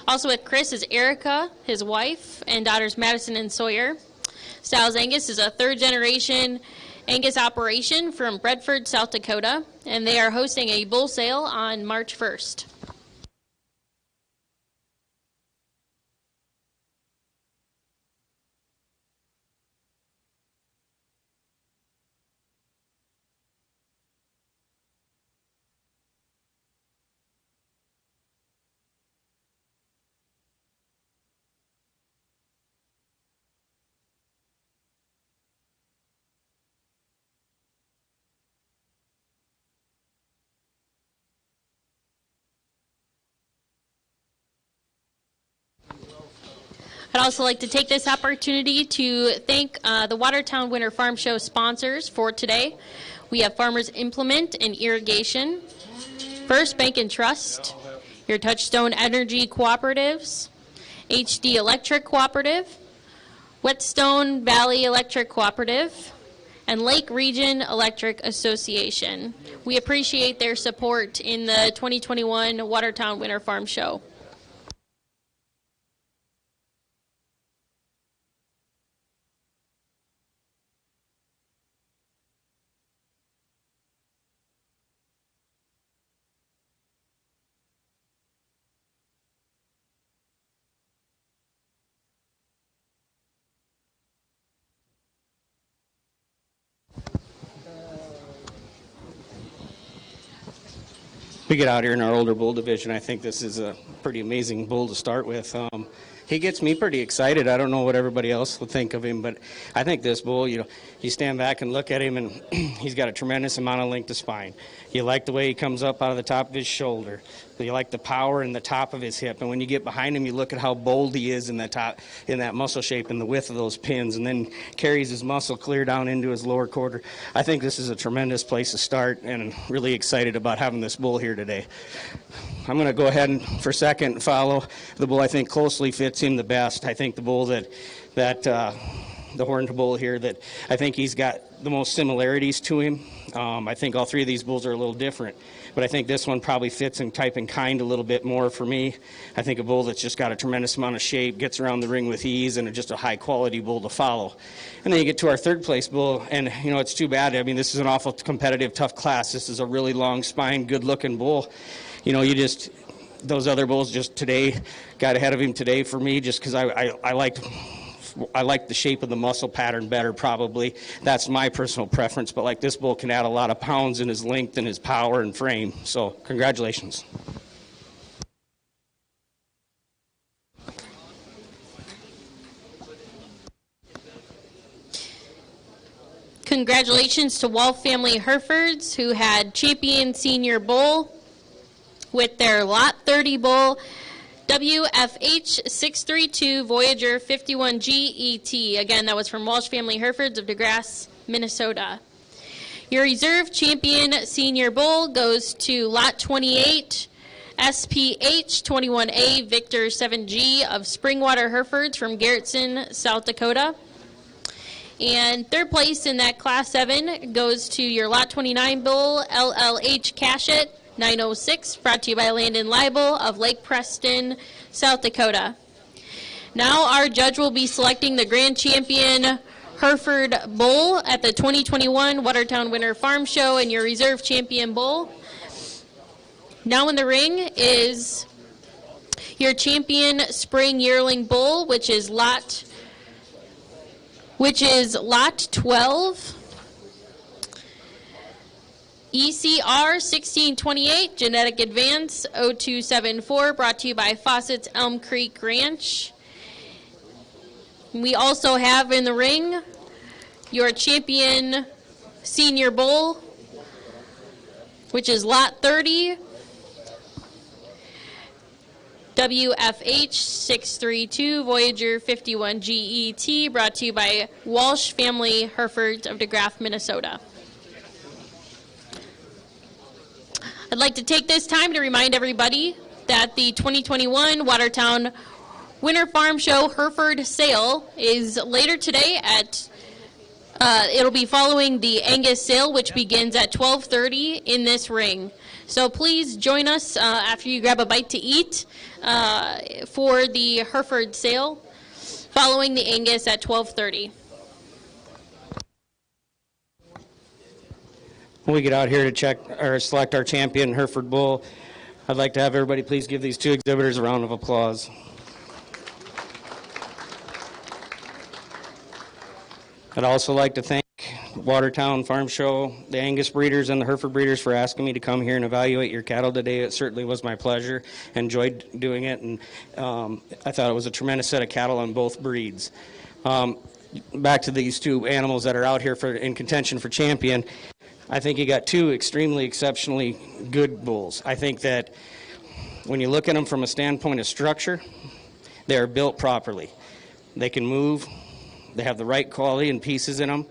Also with Chris is Erica, his wife, and daughters Madison and Sawyer. Stiles Angus is a third-generation Angus operation from Bedford, South Dakota, and they are hosting a bull sale on March 1st. I'd also like to take this opportunity to thank the Watertown Winter Farm Show sponsors for today. We have Farmers Implement and Irrigation, First Bank and Trust, your Touchstone Energy Cooperatives, HD Electric Cooperative, Whetstone Valley Electric Cooperative, and Lake Region Electric Association. We appreciate their support in the 2021 Watertown Winter Farm Show. We get out here in our older bull division. I think this is a pretty amazing bull to start with. He gets me pretty excited. I don't know what everybody else would think of him, but I think this bull, you stand back and look at him, and he's got a tremendous amount of length of spine. You like the way he comes up out of the top of his shoulder. You like the power in the top of his hip. And when you get behind him, you look at how bold he is in the top, in that muscle shape and the width of those pins, and then carries his muscle clear down into his lower quarter. I think this is a tremendous place to start, and I'm really excited about having this bull here today. I'm going to go ahead and, for second, follow the bull I think closely fits him the best. I think the bull the horned bull here, that I think he's got the most similarities to him. I think all three of these bulls are a little different, but I think this one probably fits in type and kind a little bit more for me. I think a bull that's just got a tremendous amount of shape, gets around the ring with ease, and just a high-quality bull to follow. And then you get to our third place bull, and, it's too bad. I mean, this is an awful competitive, tough class. This is a really long spine, good-looking bull. Those other bulls just today got ahead of him today for me just because I like the shape of the muscle pattern better, probably. That's my personal preference, but this bull can add a lot of pounds in his length and his power and frame. So congratulations. Congratulations to Wolf Family Herefords, who had champion senior bull with their Lot 30 bull, WFH 632 Voyager 51 GET. Again, that was from Walsh Family Herefords of DeGrasse, Minnesota. Your reserve champion senior bull goes to Lot 28, SPH 21A Victor 7G of Springwater Herefords from Garrettson, South Dakota. And third place in that Class 7 goes to your Lot 29 bull, LLH Cashett 906, brought to you by Landon Leibel of Lake Preston, South Dakota. Now our judge will be selecting the grand champion Hereford bull at the 2021 Watertown Winter Farm Show and your reserve champion bull. Now in the ring is your champion spring yearling bull, which is lot 12. ECR 1628, Genetic Advance 0274, brought to you by Fawcett's Elm Creek Ranch. We also have in the ring your champion senior bull, which is Lot 30, WFH 632, Voyager 51 GET, brought to you by Walsh Family Herefords of DeGrasse, Minnesota. I'd like to take this time to remind everybody that the 2021 Watertown Winter Farm Show Hereford sale is later today at It'll be following the Angus sale, which begins at 12:30 in this ring. So please join us after you grab a bite to eat for the Hereford sale, following the Angus at 12:30. When we get out here to check or select our champion, Hereford Bull, I'd like to have everybody please give these two exhibitors a round of applause. I'd also like to thank Watertown Farm Show, the Angus breeders, and the Hereford breeders for asking me to come here and evaluate your cattle today. It certainly was my pleasure. Enjoyed doing it, and I thought it was a tremendous set of cattle on both breeds. Back to these two animals that are out here in contention for champion, I think you got two extremely exceptionally good bulls. I think that when you look at them from a standpoint of structure, they are built properly. They can move. They have the right quality and pieces in them.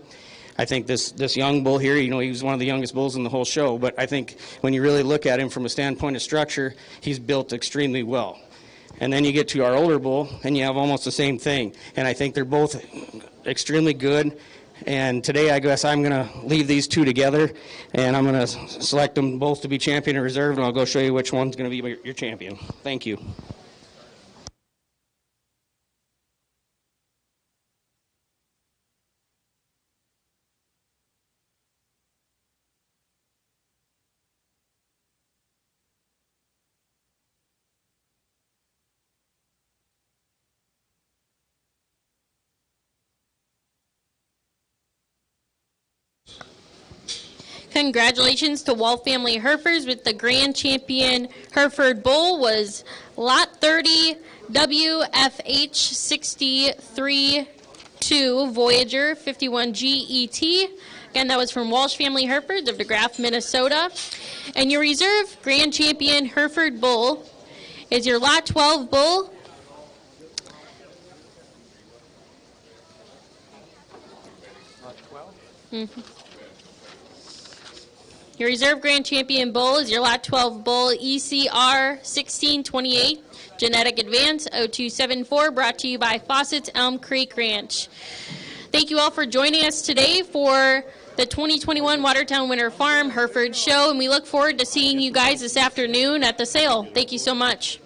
I think this young bull here, he was one of the youngest bulls in the whole show, but I think when you really look at him from a standpoint of structure, he's built extremely well. And then you get to our older bull, and you have almost the same thing. And I think they're both extremely good. And today, I guess I'm going to leave these two together, and I'm going to select them both to be champion and reserve, and I'll go show you which one's going to be your champion. Thank you. Congratulations to Wall Family Herefords with the grand champion. Hereford Bull was Lot 30 WFH 63-2 Voyager 51 GET. Again, that was from Walsh Family Herefords of DeGraff, Minnesota. And your reserve grand champion Hereford Bull is your Lot 12 bull. Lot 12? Mm-hmm. Your reserve grand champion bull is your Lot 12 bull, ECR 1628, Genetic Advance 0274, brought to you by Fawcett's Elm Creek Ranch. Thank you all for joining us today for the 2021 Watertown Winter Farm Hereford Show, and we look forward to seeing you guys this afternoon at the sale. Thank you so much.